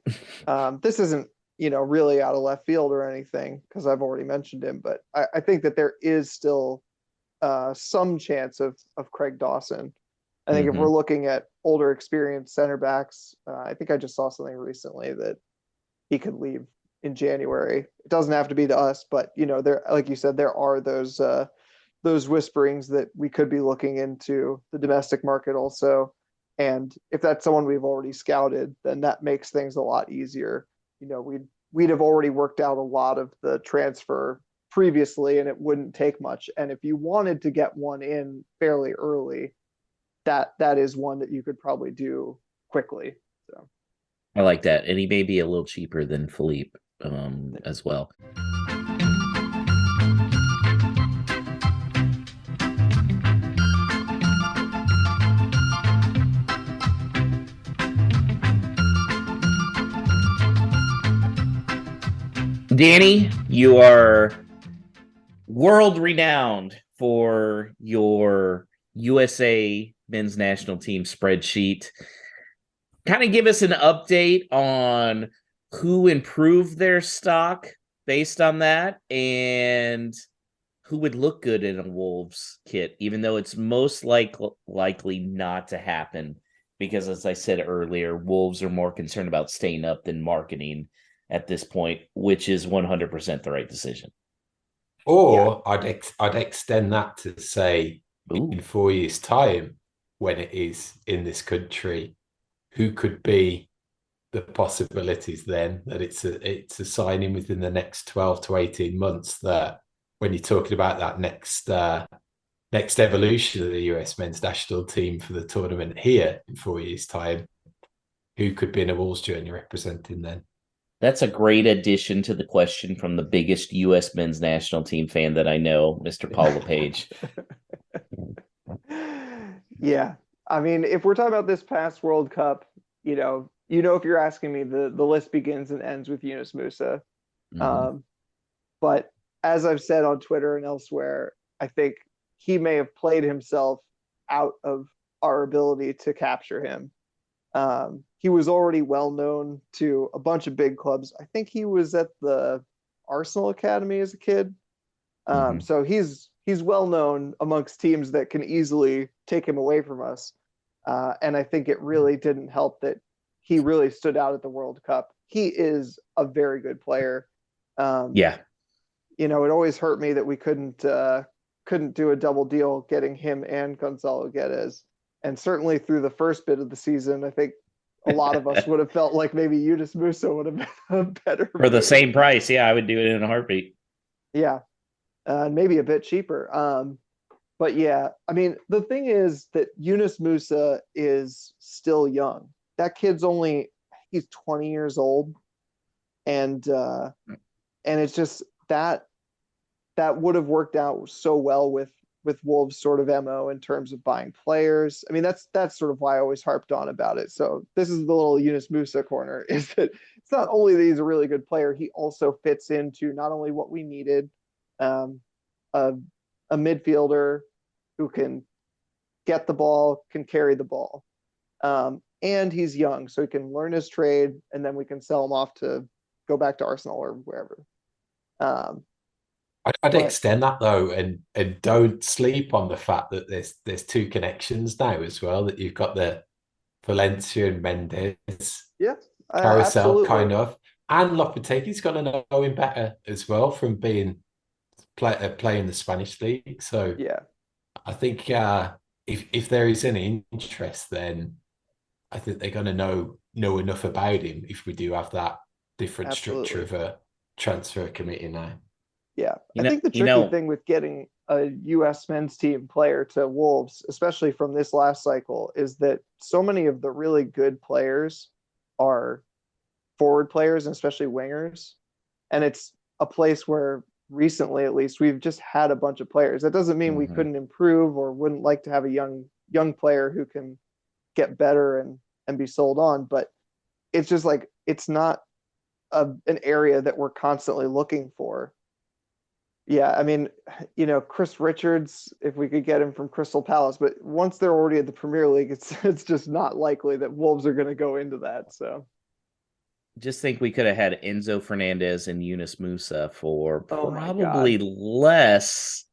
[SPEAKER 3] This isn't, really out of left field or anything, because I've already mentioned him, but I think that there is still some chance of Craig Dawson. I think if we're looking at older experienced center backs, I think I just saw something recently that he could leave in January. It doesn't have to be to us, but there, like you said, there are those whisperings that we could be looking into the domestic market also. And if that's someone we've already scouted, then that makes things a lot easier. We'd have already worked out a lot of the transfer previously, and it wouldn't take much. And if you wanted to get one in fairly early, that is one that you could probably do quickly. So
[SPEAKER 1] I like that. And he may be a little cheaper than Philippe as well. Danny, you are world renowned for your USA men's national team spreadsheet. Kind of give us an update on who improved their stock based on that, and who would look good in a Wolves kit, even though it's most likely not to happen, because as I said earlier, Wolves are more concerned about staying up than marketing at this point, which is 100% the right decision.
[SPEAKER 2] Or yeah. I'd extend that to say, in 4 years' time, when it is in this country, who could be the possibilities then, that it's a signing within the next 12 to 18 months, that when you're talking about that next evolution of the US men's national team for the tournament here in 4 years' time, who could be in a Wolves journey representing then?
[SPEAKER 1] That's a great addition to the question from the biggest U.S. men's national team fan that I know, Mr. Paul Lepage.
[SPEAKER 3] Yeah. I mean, if we're talking about this past World Cup, if you're asking me, the list begins and ends with Yunus Musa. But as I've said on Twitter and elsewhere, I think he may have played himself out of our ability to capture him. He was already well known to a bunch of big clubs. I think he was at the Arsenal Academy as a kid. So he's well known amongst teams that can easily take him away from us. And I think it really didn't help that he really stood out at the World Cup. He is a very good player.
[SPEAKER 1] Yeah.
[SPEAKER 3] It always hurt me that we couldn't do a double deal getting him and Gonzalo Guedes. And certainly through the first bit of the season, I think a lot of us would have felt like maybe Yunus Musa would have been a better
[SPEAKER 1] for the
[SPEAKER 3] move.
[SPEAKER 1] same price. Yeah, I would do it in a heartbeat.
[SPEAKER 3] Yeah, maybe a bit cheaper. But yeah, I mean, the thing is that Yunus Musa is still young. That kid's he's 20 years old, and it's just that would have worked out so well with Wolves' sort of MO in terms of buying players. I mean, that's sort of why I always harped on about it. So this is the little Yunus Musa corner, is that it's not only that he's a really good player, he also fits into not only what we needed, a midfielder who can get the ball, can carry the ball. And he's young, so he can learn his trade, and then we can sell him off to go back to Arsenal or wherever.
[SPEAKER 2] I'd extend that though, and don't sleep on the fact that there's two connections now as well. That you've got the Valencia and Mendes,
[SPEAKER 3] yeah,
[SPEAKER 2] carousel
[SPEAKER 3] absolutely.
[SPEAKER 2] kind of, and Lopetegui's got to know him better as well from being playing the Spanish league. So
[SPEAKER 3] yeah,
[SPEAKER 2] I think if there is any interest, then I think they're going to know enough about him if we do have that different structure of a transfer committee now.
[SPEAKER 3] Yeah, I think the tricky thing with getting a U.S. men's team player to Wolves, especially from this last cycle, is that so many of the really good players are forward players, and especially wingers. And it's a place where recently, at least, we've just had a bunch of players. That doesn't mean we couldn't improve or wouldn't like to have a young player who can get better and be sold on. But it's just like, it's not an area that we're constantly looking for. Yeah, I mean, Chris Richards, if we could get him from Crystal Palace, but once they're already at the Premier League, it's just not likely that Wolves are going to go into that. So
[SPEAKER 1] just think we could have had Enzo Fernandez and Yunus Musa for probably less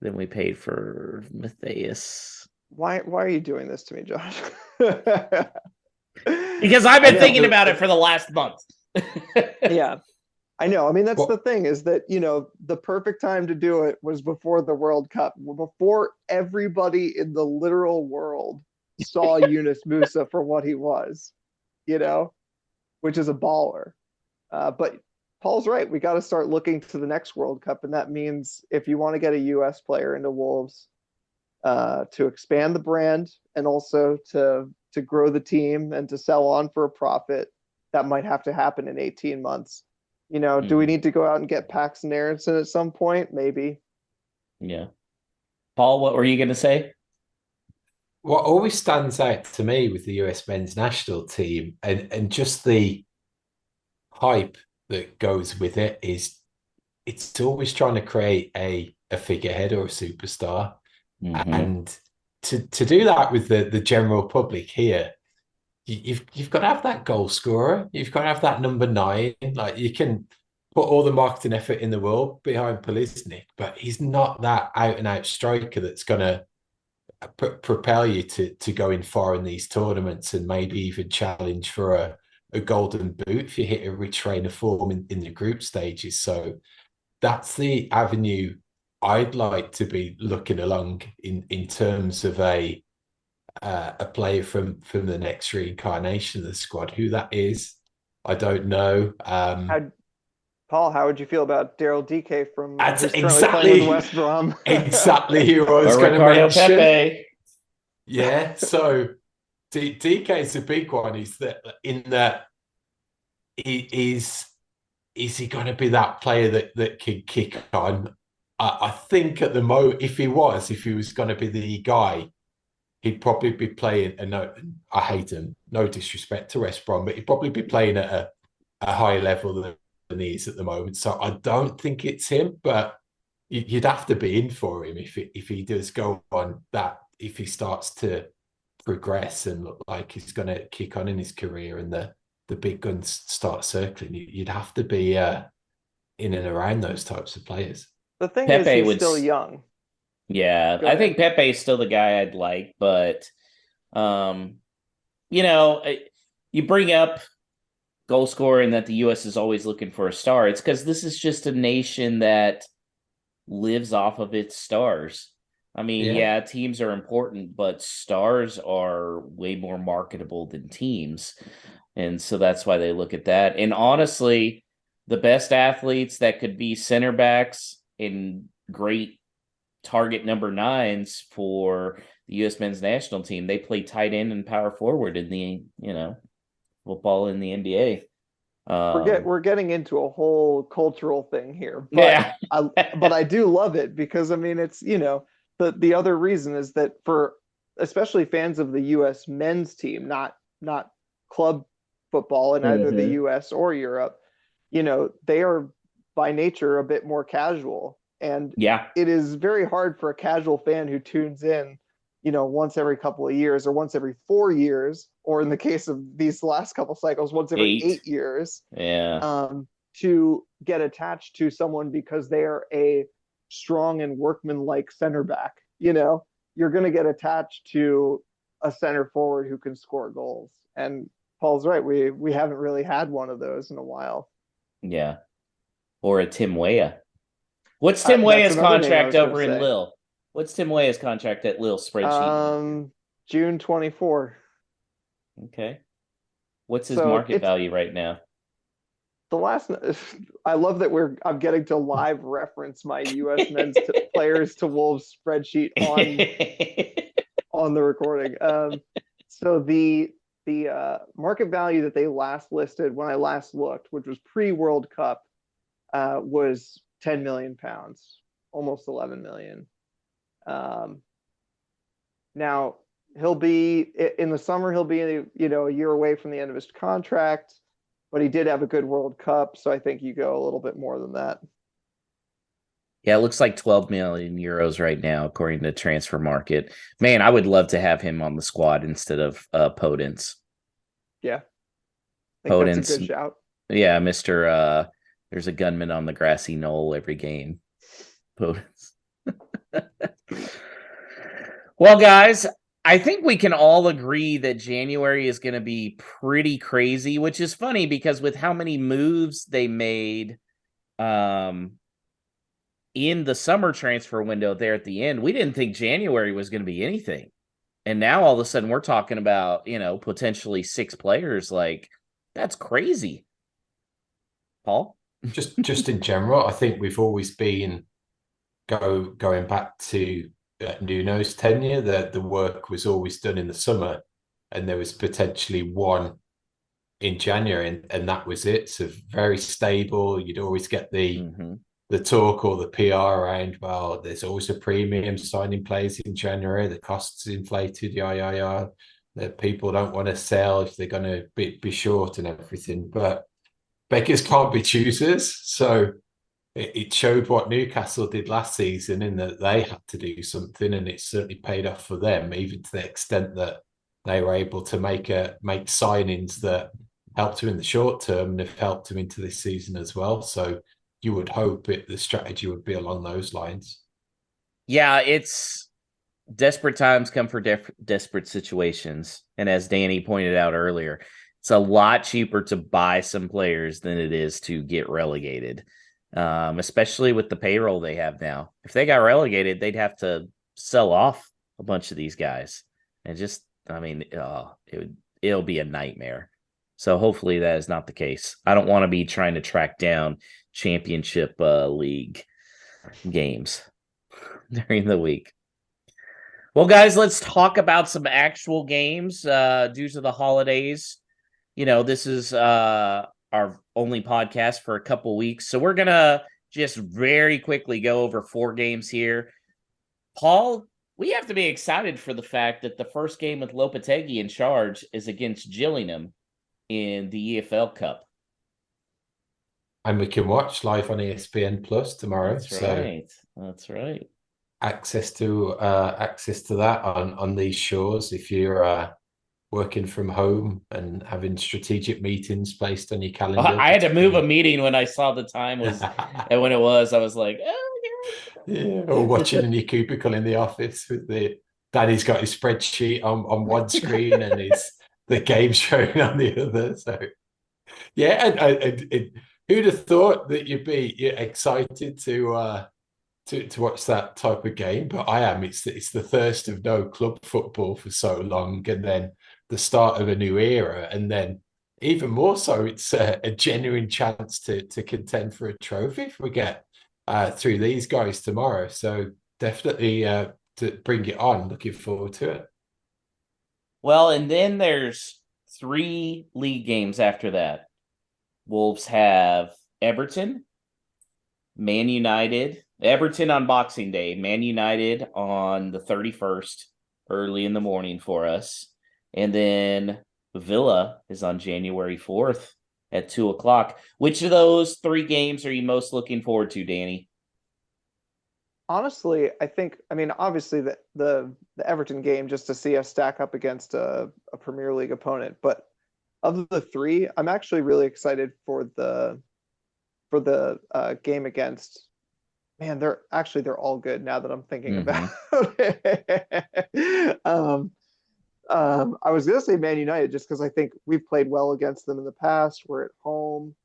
[SPEAKER 1] than we paid for Matthias.
[SPEAKER 3] Why are you doing this to me, Josh?
[SPEAKER 1] Because I've been thinking about it for the last month.
[SPEAKER 3] Yeah. I know. I mean, that's the thing, is that, the perfect time to do it was before the World Cup, before everybody in the literal world saw Yunus Musa for what he was, which is a baller. But Paul's right. We got to start looking to the next World Cup. And that means if you want to get a U.S. player into Wolves, to expand the brand and also to grow the team and to sell on for a profit, that might have to happen in 18 months. Do we need to go out and get Paxton Aronson at some point? Maybe.
[SPEAKER 1] Yeah. Paul, what were you going to say?
[SPEAKER 2] What always stands out to me with the US men's national team and just the hype that goes with it is it's always trying to create a figurehead or a superstar. And to do that with the general public here, you've got to have that goal scorer. You've got to have that number 9. Like, you can put all the marketing effort in the world behind Pulisic, but he's not that out and out striker that's going to propel you to go in far in these tournaments and maybe even challenge for a golden boot if you hit a rich reign of form in the group stages. So that's the avenue I'd like to be looking along in terms of a player from the next reincarnation of the squad. Who that is, I don't know.
[SPEAKER 3] Paul, how would you feel about Daryl DK from
[SPEAKER 2] that's
[SPEAKER 3] exactly with West Brom?
[SPEAKER 2] Exactly who I was going to mention.
[SPEAKER 1] Pepe.
[SPEAKER 2] Yeah, so DK is a big one. Is that is he going to be that player that can kick on? I think at the moment, if he was going to be the guy, he'd probably be playing. I hate him. No disrespect to West Brom, but he'd probably be playing at a higher level than he is at the moment. So I don't think it's him, but you'd have to be in for him if he does go on that. If he starts to progress and look like he's going to kick on in his career and the big guns start circling, you'd have to be in and around those types of players.
[SPEAKER 3] The thing is,
[SPEAKER 1] Pepe
[SPEAKER 3] he's
[SPEAKER 1] would
[SPEAKER 3] still young.
[SPEAKER 1] Yeah,
[SPEAKER 3] Go
[SPEAKER 1] I
[SPEAKER 3] ahead.
[SPEAKER 1] think Pepe is still the guy I'd like, but you know, you bring up goal scorer and that the U.S. is always looking for a star. It's because this is just a nation that lives off of its stars. I mean, yeah, teams are important, but stars are way more marketable than teams. And so that's why they look at that. And honestly, the best athletes that could be center backs and great target number nines for the U.S. men's national team, they play tight end and power forward in the, football in the NBA.
[SPEAKER 3] We're getting into a whole cultural thing here, but
[SPEAKER 1] Yeah.
[SPEAKER 3] I do love it because I mean it's the other reason is that for especially fans of the U.S. men's team, not club football in either the U.S. or Europe, they are by nature a bit more casual, and
[SPEAKER 1] Yeah.
[SPEAKER 3] it is very hard for a casual fan who tunes in, once every couple of years or once every 4 years, or in the case of these last couple cycles, once every 8 years,
[SPEAKER 1] Yeah.
[SPEAKER 3] to get attached to someone because they are a strong and workmanlike center back. You're going to get attached to a center forward who can score goals. And Paul's right. We haven't really had one of those in a while.
[SPEAKER 1] Yeah. Or a Tim Weah. What's Tim
[SPEAKER 3] That's
[SPEAKER 1] Weah's
[SPEAKER 3] another name I
[SPEAKER 1] contract
[SPEAKER 3] was gonna
[SPEAKER 1] over in
[SPEAKER 3] say.
[SPEAKER 1] Lille? What's Tim Weah's contract at Lille spreadsheet?
[SPEAKER 3] June 24.
[SPEAKER 1] Okay. What's his
[SPEAKER 3] So
[SPEAKER 1] market
[SPEAKER 3] it's
[SPEAKER 1] value right now?
[SPEAKER 3] the last. I love that I'm getting to live reference my U.S. men's players to Wolves spreadsheet on the recording. So the market value that they last listed when I last looked, which was pre-World Cup, was 10 million pounds, almost 11 million. Now he'll be in the summer. He'll be a year away from the end of his contract, but he did have a good World Cup, so I think you go a little bit more than that.
[SPEAKER 1] Yeah, it looks like 12 million euros right now, according to Transfer Market. Man, I would love to have him on the squad instead of Podence.
[SPEAKER 3] Yeah, I think that's a good shout.
[SPEAKER 1] Yeah, Mr. There's a gunman on the grassy knoll every game. Podence. Well, guys, I think we can all agree that January is going to be pretty crazy, which is funny because with how many moves they made in the summer transfer window there at the end, we didn't think January was going to be anything. And now all of a sudden we're talking about, potentially 6 players. Like, that's crazy. Paul?
[SPEAKER 2] Just in general, I think we've always been going back to Nuno's tenure, that the work was always done in the summer and there was potentially one in January and that was it. So very stable. You'd always get the talk or the PR around, well, there's always a premium signing players in January, the costs inflated, that people don't want to sell if they're going to be short and everything. But beggars can't be choosers. So it showed what Newcastle did last season in that they had to do something, and it certainly paid off for them, even to the extent that they were able to make signings that helped them in the short term and have helped them into this season as well. So you would hope the strategy would be along those lines.
[SPEAKER 1] Yeah, it's desperate times come for desperate situations. And as Danny pointed out earlier, it's a lot cheaper to buy some players than it is to get relegated, especially with the payroll they have now. If they got relegated, they'd have to sell off a bunch of these guys. And just, it'll be a nightmare. So hopefully that is not the case. I don't want to be trying to track down championship league games during the week. Well, guys, let's talk about some actual games due to the holidays. This is our only podcast for a couple weeks. So we're going to just very quickly go over 4 games here. Paul, we have to be excited for the fact that the first game with Lopetegui in charge is against Gillingham in the EFL Cup.
[SPEAKER 2] And we can watch live on ESPN Plus tomorrow.
[SPEAKER 1] That's right. That's right.
[SPEAKER 2] access to that on these shores if you're working from home and having strategic meetings placed on your calendar,
[SPEAKER 1] I had to move a
[SPEAKER 2] particularly.
[SPEAKER 1] meeting when I saw the time was and when it was. I was like, oh,
[SPEAKER 2] Yeah, or watching in your cubicle in the office with the Danny's got his spreadsheet on one screen and his the game showing on the other. So yeah, and who'd have thought that you'd be excited to watch that type of game? But I am. It's the thirst of no club football for so long, and then the start of a new era, and then even more so, it's a genuine chance to contend for a trophy if we get through these guys tomorrow. So definitely to bring it on. Looking forward to it.
[SPEAKER 1] well, and then there's 3 league games after that. Wolves have Everton, Man United, Everton on Boxing Day, Man United on the 31st, early in the morning for us. And then Villa is on January 4th at 2 o'clock. Which of those 3 games are you most looking forward to, Danny?
[SPEAKER 3] Honestly, I mean, obviously the Everton game just to see us stack up against a Premier League opponent, but of the three, I'm actually really excited for the game against. Man, they're all good now that I'm thinking about it. I was gonna say Man United just because I think we've played well against them in the past. We're at home.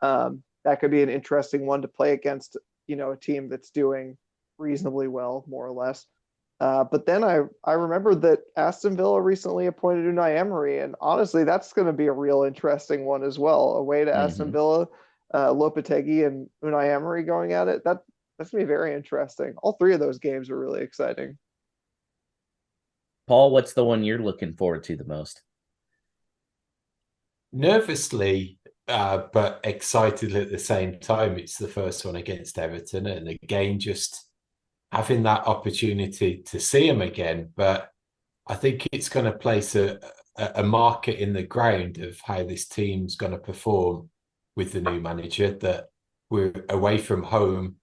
[SPEAKER 3] That could be an interesting one to play against, a team that's doing reasonably well, more or less. But then I remember that Aston Villa recently appointed Unai Emery, and honestly, that's going to be a real interesting one as well. Away to Aston Villa, Lopetegui and Unai Emery going at it. That's going to be very interesting. All three of those games are really exciting.
[SPEAKER 1] Paul, what's the one you're looking forward to the most?
[SPEAKER 2] Nervously, but excited at the same time. It's the first one against Everton, and again, just having that opportunity to see him again. But I think it's going to place a marker in the ground of how this team's going to perform with the new manager. That we're away from home,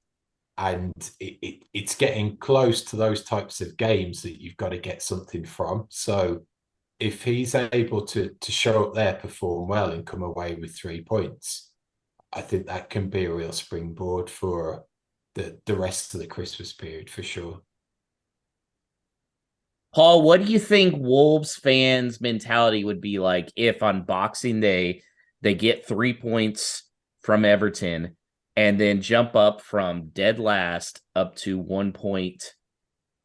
[SPEAKER 2] and it's getting close to those types of games that you've got to get something from. So if he's able to show up there, perform well, and come away with 3 points, I think that can be a real springboard for the rest of the Christmas period for sure.
[SPEAKER 1] Paul, what do you think Wolves fans' mentality would be like if on Boxing Day they get 3 points from Everton and then jump up from dead last up to 1 point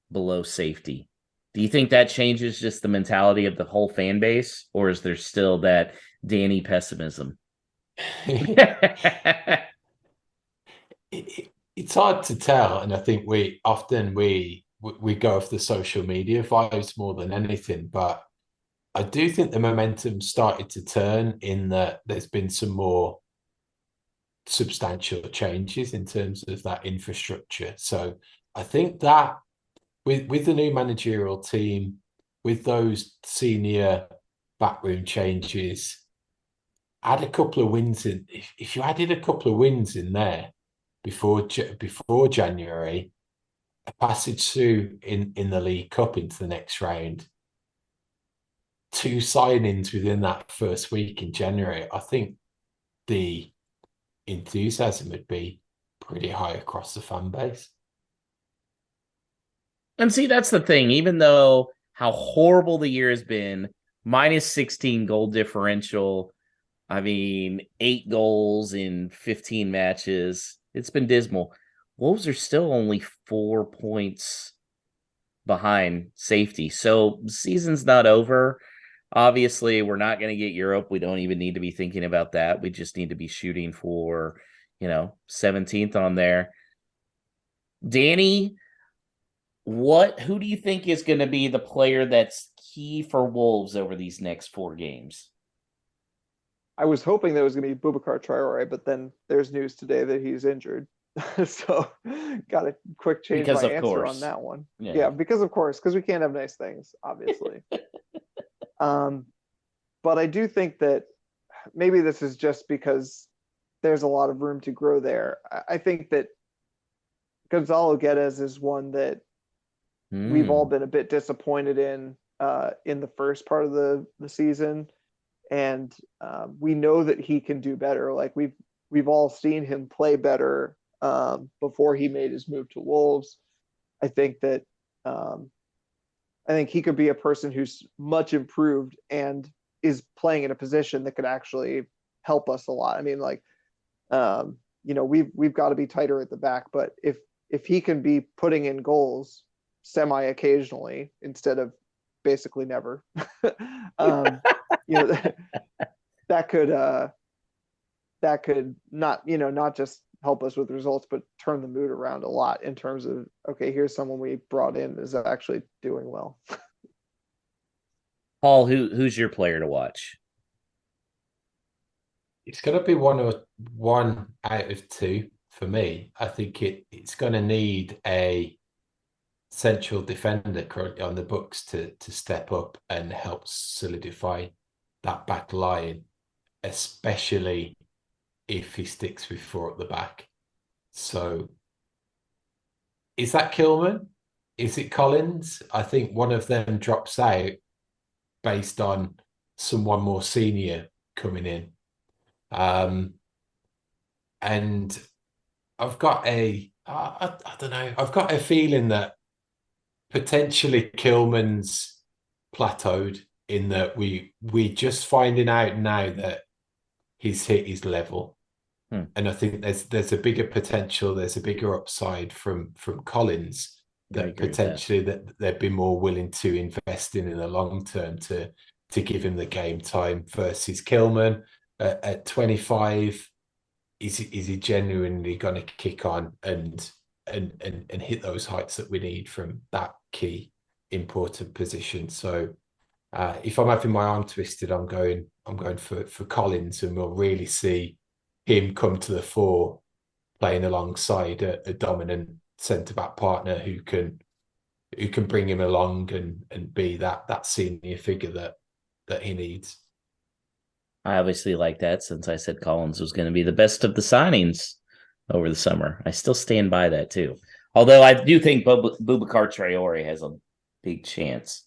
[SPEAKER 1] below safety? Do you think that changes just the mentality of the whole fan base, or is there still that Danny pessimism?
[SPEAKER 2] It's hard to tell, and I think we go off the social media vibes more than anything. But I do think the momentum started to turn in that there's been some more substantial changes in terms of that infrastructure. So I think that with the new managerial team, with those senior backroom changes, add a couple of wins in. If you added a couple of wins in there before January, a passage through in the League Cup into the next round, 2 signings within that first week in January, I think the enthusiasm would be pretty high across the fan base.
[SPEAKER 1] And see, that's the thing. Even though how horrible the year has been, minus 16 goal differential, I mean, 8 goals in 15 matches, it's been dismal. Wolves are still only 4 points behind safety. So season's not over. Obviously, we're not going to get Europe. We don't even need to be thinking about that. We just need to be shooting for, 17th on there. Danny, who do you think is going to be the player that's key for Wolves over these next 4 games?
[SPEAKER 3] I was hoping that was going to be Boubacar Traore, but then there's news today that he's injured. So got to quick change
[SPEAKER 1] Because
[SPEAKER 3] my
[SPEAKER 1] of
[SPEAKER 3] answer
[SPEAKER 1] course.
[SPEAKER 3] on that one.
[SPEAKER 1] Yeah,
[SPEAKER 3] because of course, because we can't have nice things, obviously. But I do think that maybe this is just because there's a lot of room to grow there. I think that Gonzalo Guedes is one that we've all been a bit disappointed in the first part of the season, and we know that he can do better. Like we've all seen him play better before he made his move to Wolves. I think that I think he could be a person who's much improved and is playing in a position that could actually help us a lot. I mean, like, we've got to be tighter at the back, but if he can be putting in goals semi occasionally instead of basically never, you know, that could not just help us with results, but turn the mood around a lot in terms of, okay, here's someone we brought in is actually doing well.
[SPEAKER 1] Paul, who's your player to watch?
[SPEAKER 2] It's going to be one out of two for me. I think it's going to need a central defender currently on the books to step up and help solidify that back line, especially if he sticks with four at the back. So is that Kilman? Is it Collins? I think one of them drops out based on someone more senior coming in. And I've got I don't know, I've got a feeling that potentially Kilman's plateaued in that we're just finding out now that he's hit his level. And I think there's a bigger potential, there's a bigger upside from Collins that potentially that they'd be more willing to invest in the long term to give him the game time versus Kilman at 25. Is he genuinely going to kick on and hit those heights that we need from that key important position? So if I'm having my arm twisted, I'm going for Collins, and we'll really see him come to the fore, playing alongside a dominant centre-back partner who can bring him along and be that senior figure that he needs.
[SPEAKER 1] I obviously like that, since I said Collins was going to be the best of the signings over the summer. I still stand by that too. Although I do think Boubacar Traore has a big chance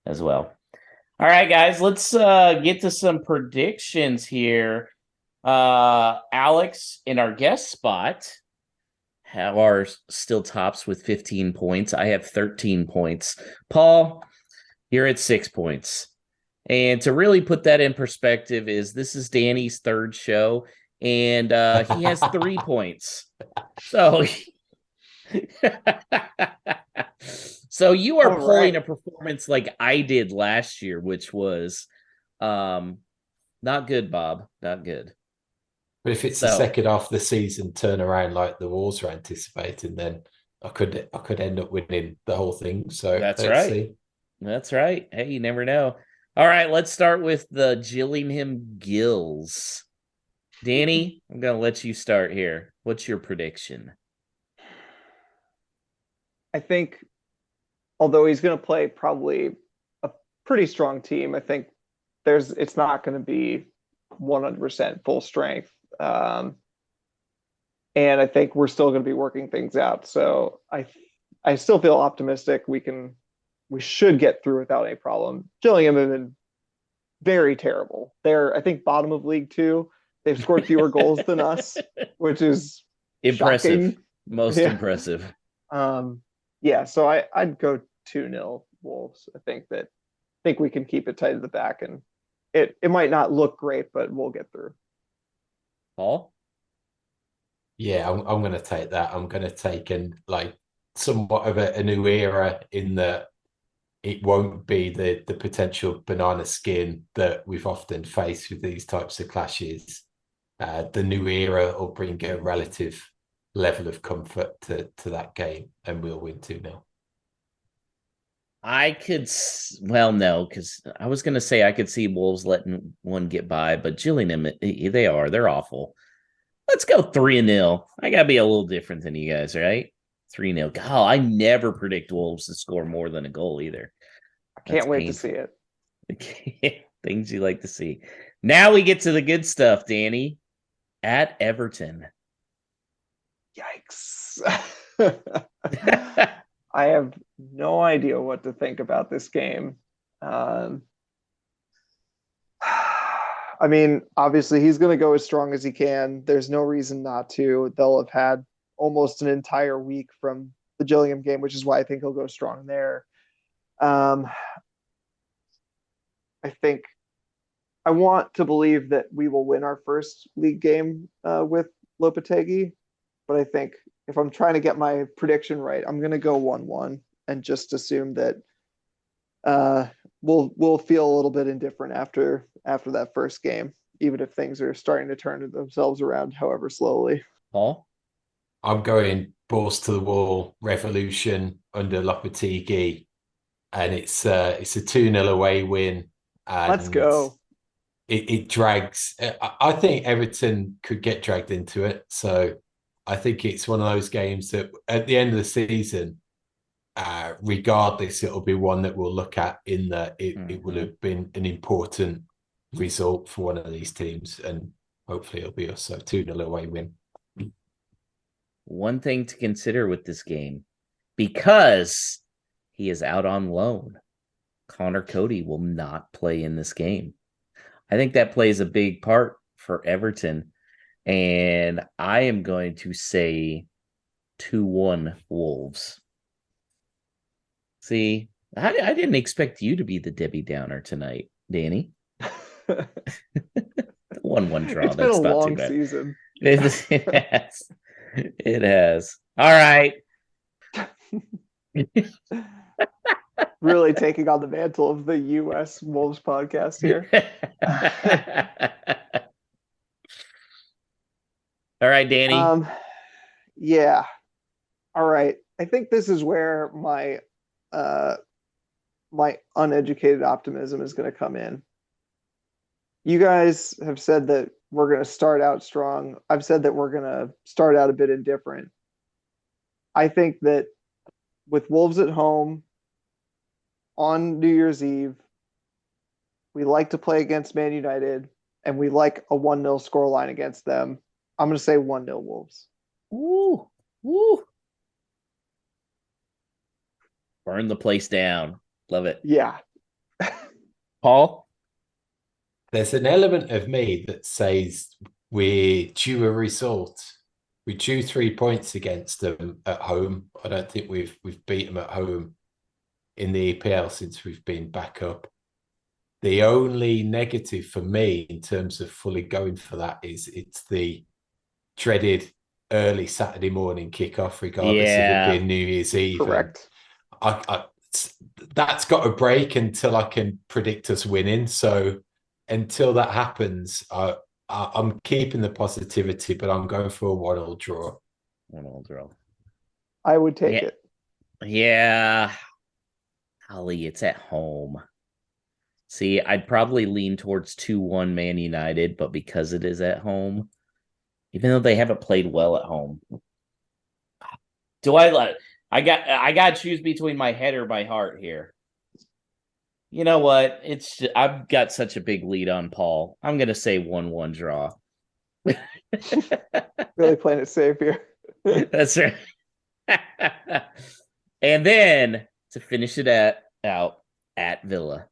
[SPEAKER 1] as well. All right, guys, let's get to some predictions here. Alex, in our guest spot, are still tops with 15 points. I have 13 points. Paul, you're at 6 points. And to really put that in perspective, this is Danny's third show, and he has 3 points. So, so you are pulling a performance like I did last year, which was not good, Bob. Not good.
[SPEAKER 2] But if it's the second half of the season turnaround like the Wolves are anticipating, then I could end up winning the whole thing. So
[SPEAKER 1] that's right. See. That's right. Hey, you never know. All right, let's start with the Gillingham Gills. Danny, I'm going to let you start here. What's your prediction?
[SPEAKER 3] I think, although he's going to play probably a pretty strong team, I think it's not going to be 100% full strength. And I think we're still going to be working things out. So I still feel optimistic. We should get through without any problem. Gillingham have been very terrible. They're, I think, bottom of League 2. They've scored fewer goals than us, which is
[SPEAKER 1] impressive.
[SPEAKER 3] Shocking.
[SPEAKER 1] Impressive.
[SPEAKER 3] Yeah, so I'd go 2-0 Wolves. I think we can keep it tight at the back, and it might not look great, but we'll get through.
[SPEAKER 1] Paul?
[SPEAKER 2] Yeah, I'm going to take that. I'm going to take somewhat of a new era in that it won't be the potential banana skin that we've often faced with these types of clashes. The new era will bring a relative level of comfort to that game, and we'll win 2-0.
[SPEAKER 1] No, because I was going to say I could see Wolves letting one get by, but Gillingham, they're awful. Let's go 3-0. I got to be a little different than you guys, right? 3-0. God, I never predict Wolves to score more than a goal either.
[SPEAKER 3] I can't wait to see it.
[SPEAKER 1] Things you like to see. Now we get to the good stuff, Danny. At Everton.
[SPEAKER 3] Yikes. I have no idea what to think about this game. Um, I mean, obviously, he's going to go as strong as he can. There's no reason not to. They'll have had almost an entire week from the Gillingham game, which is why I think he'll go strong there. Um, I think I want to believe that we will win our first league game with Lopetegui, but I think if I'm trying to get my prediction right, I'm going to go 1-1 and just assume that uh, we'll feel a little bit indifferent after that first game, even if things are starting to turn themselves around, however slowly.
[SPEAKER 1] Paul?
[SPEAKER 2] I'm going balls to the wall revolution under Lopetegui, and it's a 2-0 away win,
[SPEAKER 3] Let's
[SPEAKER 2] and
[SPEAKER 3] go.
[SPEAKER 2] it drags. I think Everton could get dragged into it, so I think it's one of those games that at the end of the season, regardless, it'll be one that we'll look at in that it will have been an important result for one of these teams, and hopefully it'll be us. So 2-0 away win.
[SPEAKER 1] One thing to consider with this game, because he is out on loan, Connor Cody will not play in this game. I think that plays a big part for Everton. And I am going to say 2-1 Wolves. See, I didn't expect you to be the Debbie Downer tonight, Danny. 1-1 draw.
[SPEAKER 3] It's been a
[SPEAKER 1] That's not too
[SPEAKER 3] long
[SPEAKER 1] bad.
[SPEAKER 3] season.
[SPEAKER 1] It has. It has. All right.
[SPEAKER 3] Really taking on the mantle of the U.S. Wolves podcast here.
[SPEAKER 1] All right, Danny.
[SPEAKER 3] Yeah. All right. I think this is where my uneducated optimism is going to come in. You guys have said that we're going to start out strong. I've said that we're going to start out a bit indifferent. I think that with Wolves at home on New Year's Eve, we like to play against Man United, and we like a 1-0 scoreline against them. I'm going to say 1-0 Wolves.
[SPEAKER 1] Woo. Woo. Burn the place down. Love it.
[SPEAKER 3] Yeah.
[SPEAKER 1] Paul?
[SPEAKER 2] There's an element of me that says we're due a result. We due 3 points against them at home. I don't think we've beat them at home in the EPL since we've been back up. The only negative for me in terms of fully going for that is it's the dreaded early Saturday morning kickoff, regardless of it being New Year's Eve.
[SPEAKER 3] Correct.
[SPEAKER 2] That's got to break until I can predict us winning. So until that happens, I'm keeping the positivity, but I'm going for a 1-1 draw.
[SPEAKER 1] 1-1 draw.
[SPEAKER 3] I would take it.
[SPEAKER 1] Yeah. Holly, it's at home. See, I'd probably lean towards 2-1 Man United, but because it is at home, even though they haven't played well at home, I got to choose between my head or my heart here. You know what? I've got such a big lead on Paul. I'm going to say 1-1 draw.
[SPEAKER 3] Really playing it safe here.
[SPEAKER 1] That's right. And then to finish it out at Villa.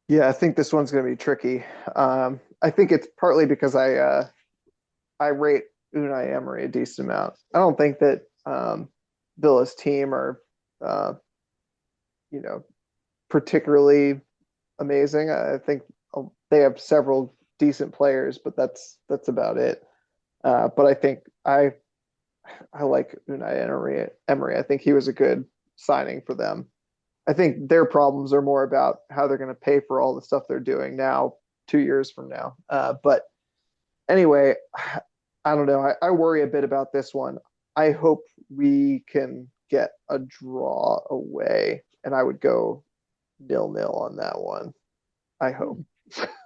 [SPEAKER 3] Yeah, I think this one's going to be tricky. I think it's partly because I rate Unai Emery a decent amount. I don't think that Villa's team are particularly amazing. I think they have several decent players, but that's about it. But I think I like Unai Emery. I think he was a good signing for them. I think their problems are more about how they're going to pay for all the stuff they're doing now, 2 years from now. But anyway, I don't know. I worry a bit about this one. I hope we can get a draw away, and I would go 0-0 on that one. I hope.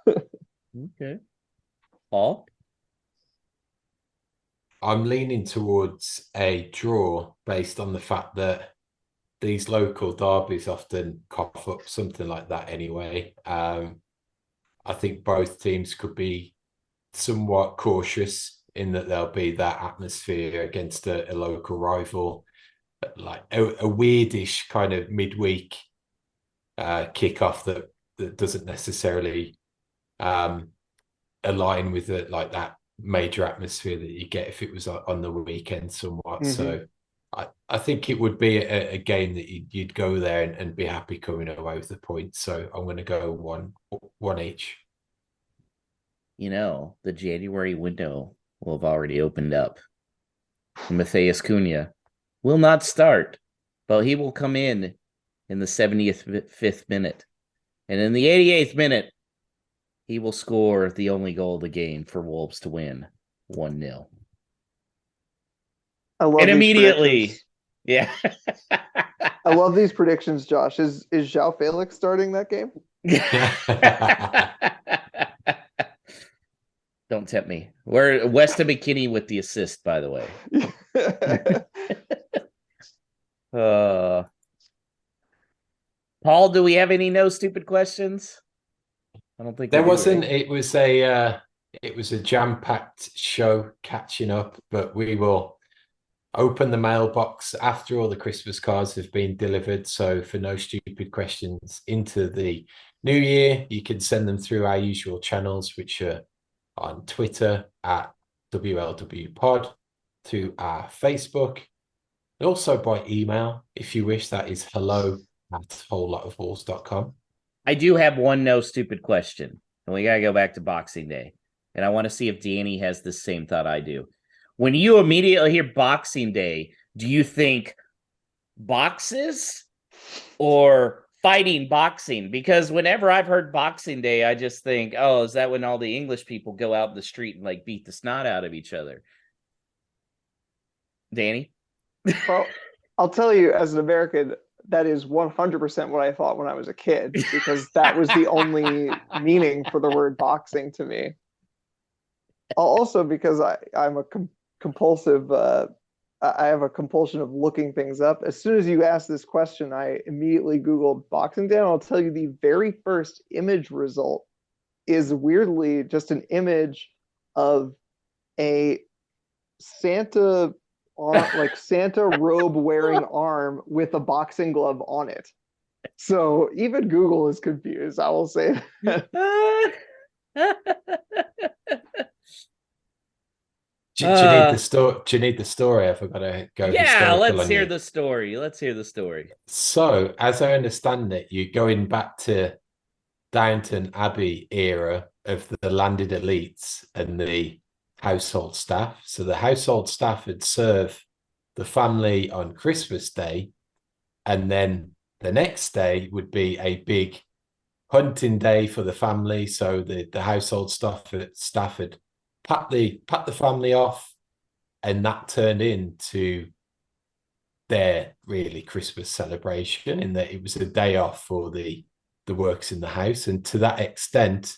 [SPEAKER 1] Okay. Paul?
[SPEAKER 2] I'm leaning towards a draw based on the fact that these local derbies often cough up something like that anyway. I think both teams could be somewhat cautious in that there'll be that atmosphere against a local rival. like a weirdish kind of midweek kickoff that doesn't necessarily align with like that major atmosphere that you get if it was on the weekend somewhat.
[SPEAKER 3] Mhm.
[SPEAKER 2] So I think it would be a game that you'd go there and be happy coming away with the points. So I'm going to go one each.
[SPEAKER 1] The January window will have already opened up. Matthias Cunha will not start, but he will come in the 75th minute. And in the 88th minute, he will score the only goal of the game for Wolves to win 1-0.
[SPEAKER 3] I love
[SPEAKER 1] And
[SPEAKER 3] these
[SPEAKER 1] immediately,
[SPEAKER 3] predictions.
[SPEAKER 1] yeah.
[SPEAKER 3] I love these predictions, Josh. Is João Felix starting that game?
[SPEAKER 1] Don't tempt me. We're Weston McKinney with the assist, by the way. Paul, do we have any no stupid questions? I don't think
[SPEAKER 2] there
[SPEAKER 1] we do,
[SPEAKER 2] wasn't.
[SPEAKER 1] right?
[SPEAKER 2] It was a jam-packed show catching up, but we will open the mailbox after all the Christmas cards have been delivered. So for no stupid questions into the new year, you can send them through our usual channels, which are on Twitter at WLW Pod, through our Facebook, and also by email if you wish. That is hello@wholelotofwolves.com.
[SPEAKER 1] I do have one no stupid question, and we gotta go back to Boxing Day. And I want to see if Danny has the same thought I do. When you immediately hear Boxing Day, do you think boxes or fighting boxing? Because whenever I've heard Boxing Day, I just think, oh, is that when all the English people go out in the street and like beat the snot out of each other? Danny?
[SPEAKER 3] Well, I'll tell you, as an American, that is 100% what I thought when I was a kid, because that was the only meaning for the word boxing to me. Also, because I'm a compulsive, I have a compulsion of looking things up. As soon as you asked this question, I immediately Googled Boxing Day, and I'll tell you the very first image result is weirdly just an image of a Santa Santa robe wearing arm with a boxing glove on it. So even Google is confused, I will say that.
[SPEAKER 2] Do you need the story? Do you need the story? I've got to go
[SPEAKER 1] Yeah,
[SPEAKER 2] historical
[SPEAKER 1] let's
[SPEAKER 2] on
[SPEAKER 1] hear
[SPEAKER 2] you.
[SPEAKER 1] the story. Let's hear the story.
[SPEAKER 2] So, as I understand it, you're going back to Downton Abbey era of the landed elites and the household staff. So the household staff would serve the family on Christmas Day, and then the next day would be a big hunting day for the family. So the household staff would pat the family off, and that turned into their really Christmas celebration in that it was a day off for the works in the house. And to that extent,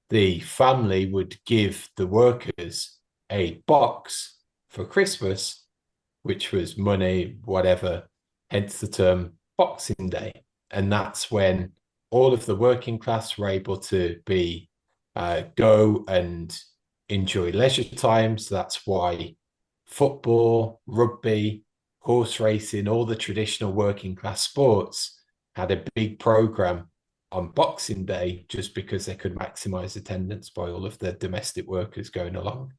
[SPEAKER 2] the family would give the workers a box for Christmas, which was money, whatever, hence the term Boxing Day. And that's when all of the working class were able to be go and enjoy leisure times. That's why football, rugby, horse racing, all the traditional working class sports had a big program on Boxing Day, just because they could maximize attendance by all of the domestic workers going along.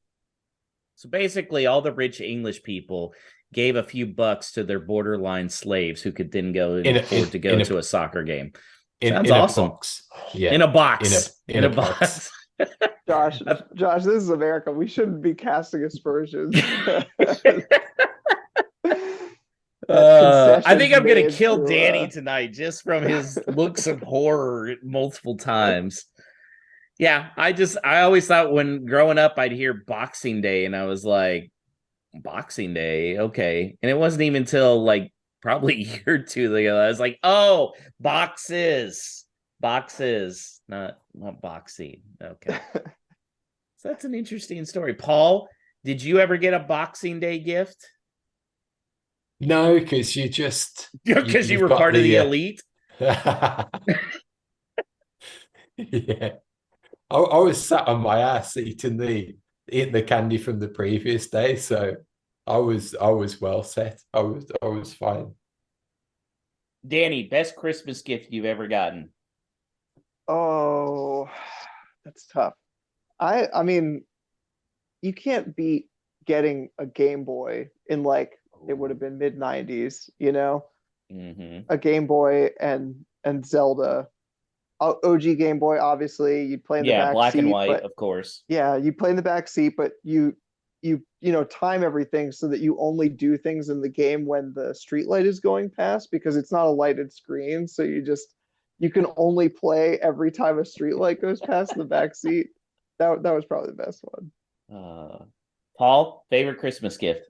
[SPEAKER 1] So basically, all the rich English people gave a few bucks to their borderline slaves who could then go and afford to go to a soccer game. Sounds awesome.
[SPEAKER 2] A box. Yeah.
[SPEAKER 1] In a box.
[SPEAKER 2] In a box.
[SPEAKER 3] Josh, this is America. We shouldn't be casting aspersions.
[SPEAKER 1] I think I'm going to kill Danny tonight just from his looks of horror multiple times. Yeah, I always thought when growing up, I'd hear Boxing Day and I was like, Boxing Day, okay. And it wasn't even until like probably a year or two ago, I was like, oh, boxes, not boxing. Okay. So that's an interesting story. Paul, did you ever get a Boxing Day gift?
[SPEAKER 2] No, because because
[SPEAKER 1] you were part of the elite.
[SPEAKER 2] Yeah. I was sat on my ass eating the candy from the previous day, so I was well set. I was fine.
[SPEAKER 1] Danny, best Christmas gift you've ever gotten?
[SPEAKER 3] Oh, that's tough. I mean, you can't beat getting a Game Boy in like it would have been mid 90s, you know?
[SPEAKER 1] Mm-hmm.
[SPEAKER 3] A Game Boy and Zelda. OG Game Boy, obviously, you'd play in the
[SPEAKER 1] Yeah,
[SPEAKER 3] back
[SPEAKER 1] black and
[SPEAKER 3] seat,
[SPEAKER 1] white,
[SPEAKER 3] but
[SPEAKER 1] of course.
[SPEAKER 3] yeah, you play in the back seat, but you time everything so that you only do things in the game when the street light is going past because it's not a lighted screen, so you can only play every time a street light goes past the back seat. That was probably the best one.
[SPEAKER 1] Uh, Paul, favorite Christmas gift?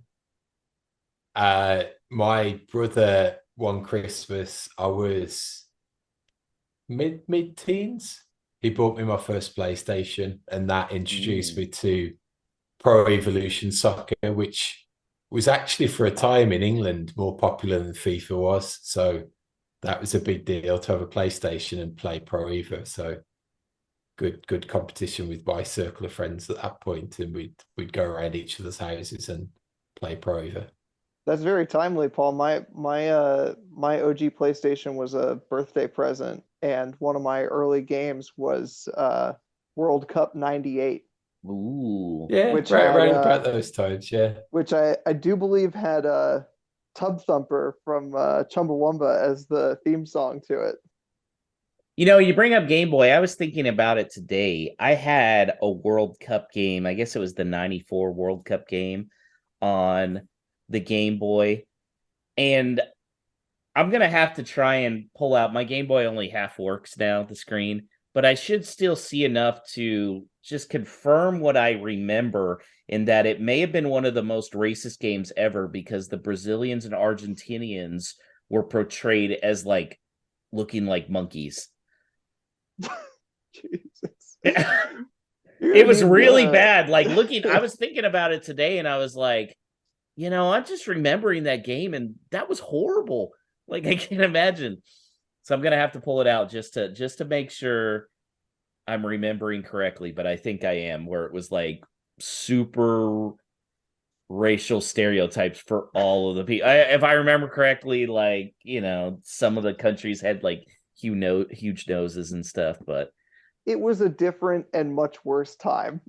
[SPEAKER 2] My brother, one Christmas, I was mid teens. He bought me my first PlayStation, and that introduced me to Pro Evolution Soccer, which was actually for a time in England more popular than FIFA was. So that was a big deal to have a PlayStation and play Pro Evo. So good competition with my circle of friends at that point, and we'd go around each other's houses and play Pro Evo.
[SPEAKER 3] That's very timely, Paul. My OG PlayStation was a birthday present, and one of my early games was World Cup '98,
[SPEAKER 1] Ooh.
[SPEAKER 2] Yeah,
[SPEAKER 3] which
[SPEAKER 2] right
[SPEAKER 3] had
[SPEAKER 2] around about those times. Yeah,
[SPEAKER 3] which I do believe had Tub Thumper from Chumbawamba as the theme song to it.
[SPEAKER 1] You know, you bring up Game Boy. I was thinking about it today. I had a World Cup game. I guess it was the 94 World Cup game on the Game Boy. And I'm going to have to try and pull out my Game Boy only half works now, the screen, but I should still see enough to just confirm what I remember in that it may have been one of the most racist games ever because the Brazilians and Argentinians were portrayed as like looking like monkeys.
[SPEAKER 3] Jesus.
[SPEAKER 1] It was really bad. Like looking, I was thinking about it today and I was like, I'm just remembering that game and that was horrible. Like I can't imagine. So I'm gonna have to pull it out just to make sure I'm remembering correctly, but I think I am, where it was like super racial stereotypes for all of the people. If I remember correctly, like, some of the countries had like huge noses and stuff, but
[SPEAKER 3] It was a different and much worse time.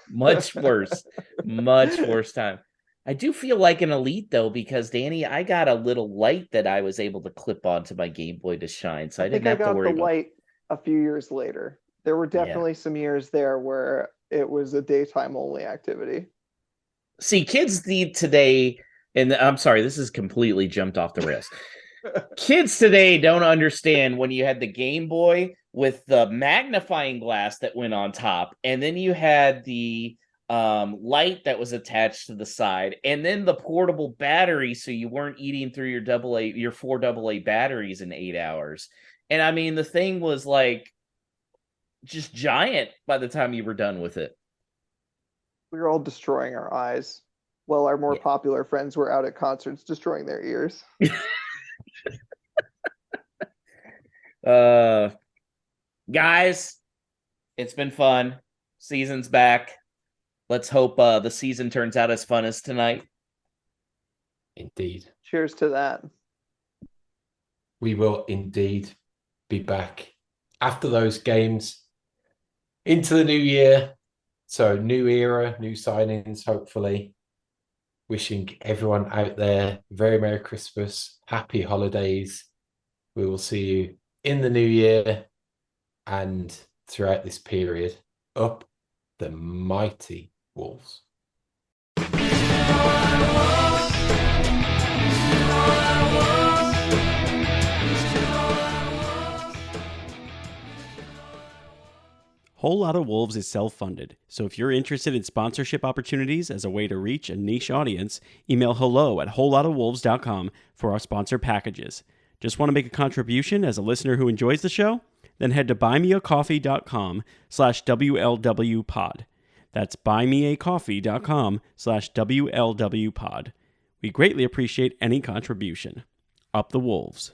[SPEAKER 1] much worse, much worse time. I do feel like an elite though, because Danny, I got a little light that I was able to clip onto my Game Boy to shine, so
[SPEAKER 3] I
[SPEAKER 1] I
[SPEAKER 3] think
[SPEAKER 1] didn't
[SPEAKER 3] I
[SPEAKER 1] have to
[SPEAKER 3] got the
[SPEAKER 1] worry about.
[SPEAKER 3] light a few years later. There were
[SPEAKER 1] Yeah.
[SPEAKER 3] definitely some years there where it was a daytime only activity.
[SPEAKER 1] See, kids need today, and I'm sorry, this is completely jumped off the rails. Kids today don't understand when you had the Game Boy with the magnifying glass that went on top, and then you had the light that was attached to the side, and then the portable battery, so you weren't eating through your 4 AA batteries in 8 hours. And I mean, the thing was like just giant by the time you were done with it.
[SPEAKER 3] We were all destroying our eyes while our more
[SPEAKER 1] Yeah.
[SPEAKER 3] popular friends were out at concerts destroying their ears.
[SPEAKER 1] Guys, it's been fun. Season's back. Let's hope the season turns out as fun as tonight.
[SPEAKER 2] indeed.
[SPEAKER 3] Cheers to that.
[SPEAKER 2] We will indeed be back after those games into the new year. So, new era, new signings, hopefully. Wishing everyone out there very Merry Christmas, happy holidays. We will see you in the new year and throughout this period. Up the mighty Wolves.
[SPEAKER 4] Whole Lotta Wolves is self-funded, so if you're interested in sponsorship opportunities as a way to reach a niche audience, email hello@wholelottawolves.com for our sponsor packages. Just want to make a contribution as a listener who enjoys the show? Then head to buymeacoffee.com/WLWpod. That's buymeacoffee.com/WLWpod. We greatly appreciate any contribution. Up the Wolves.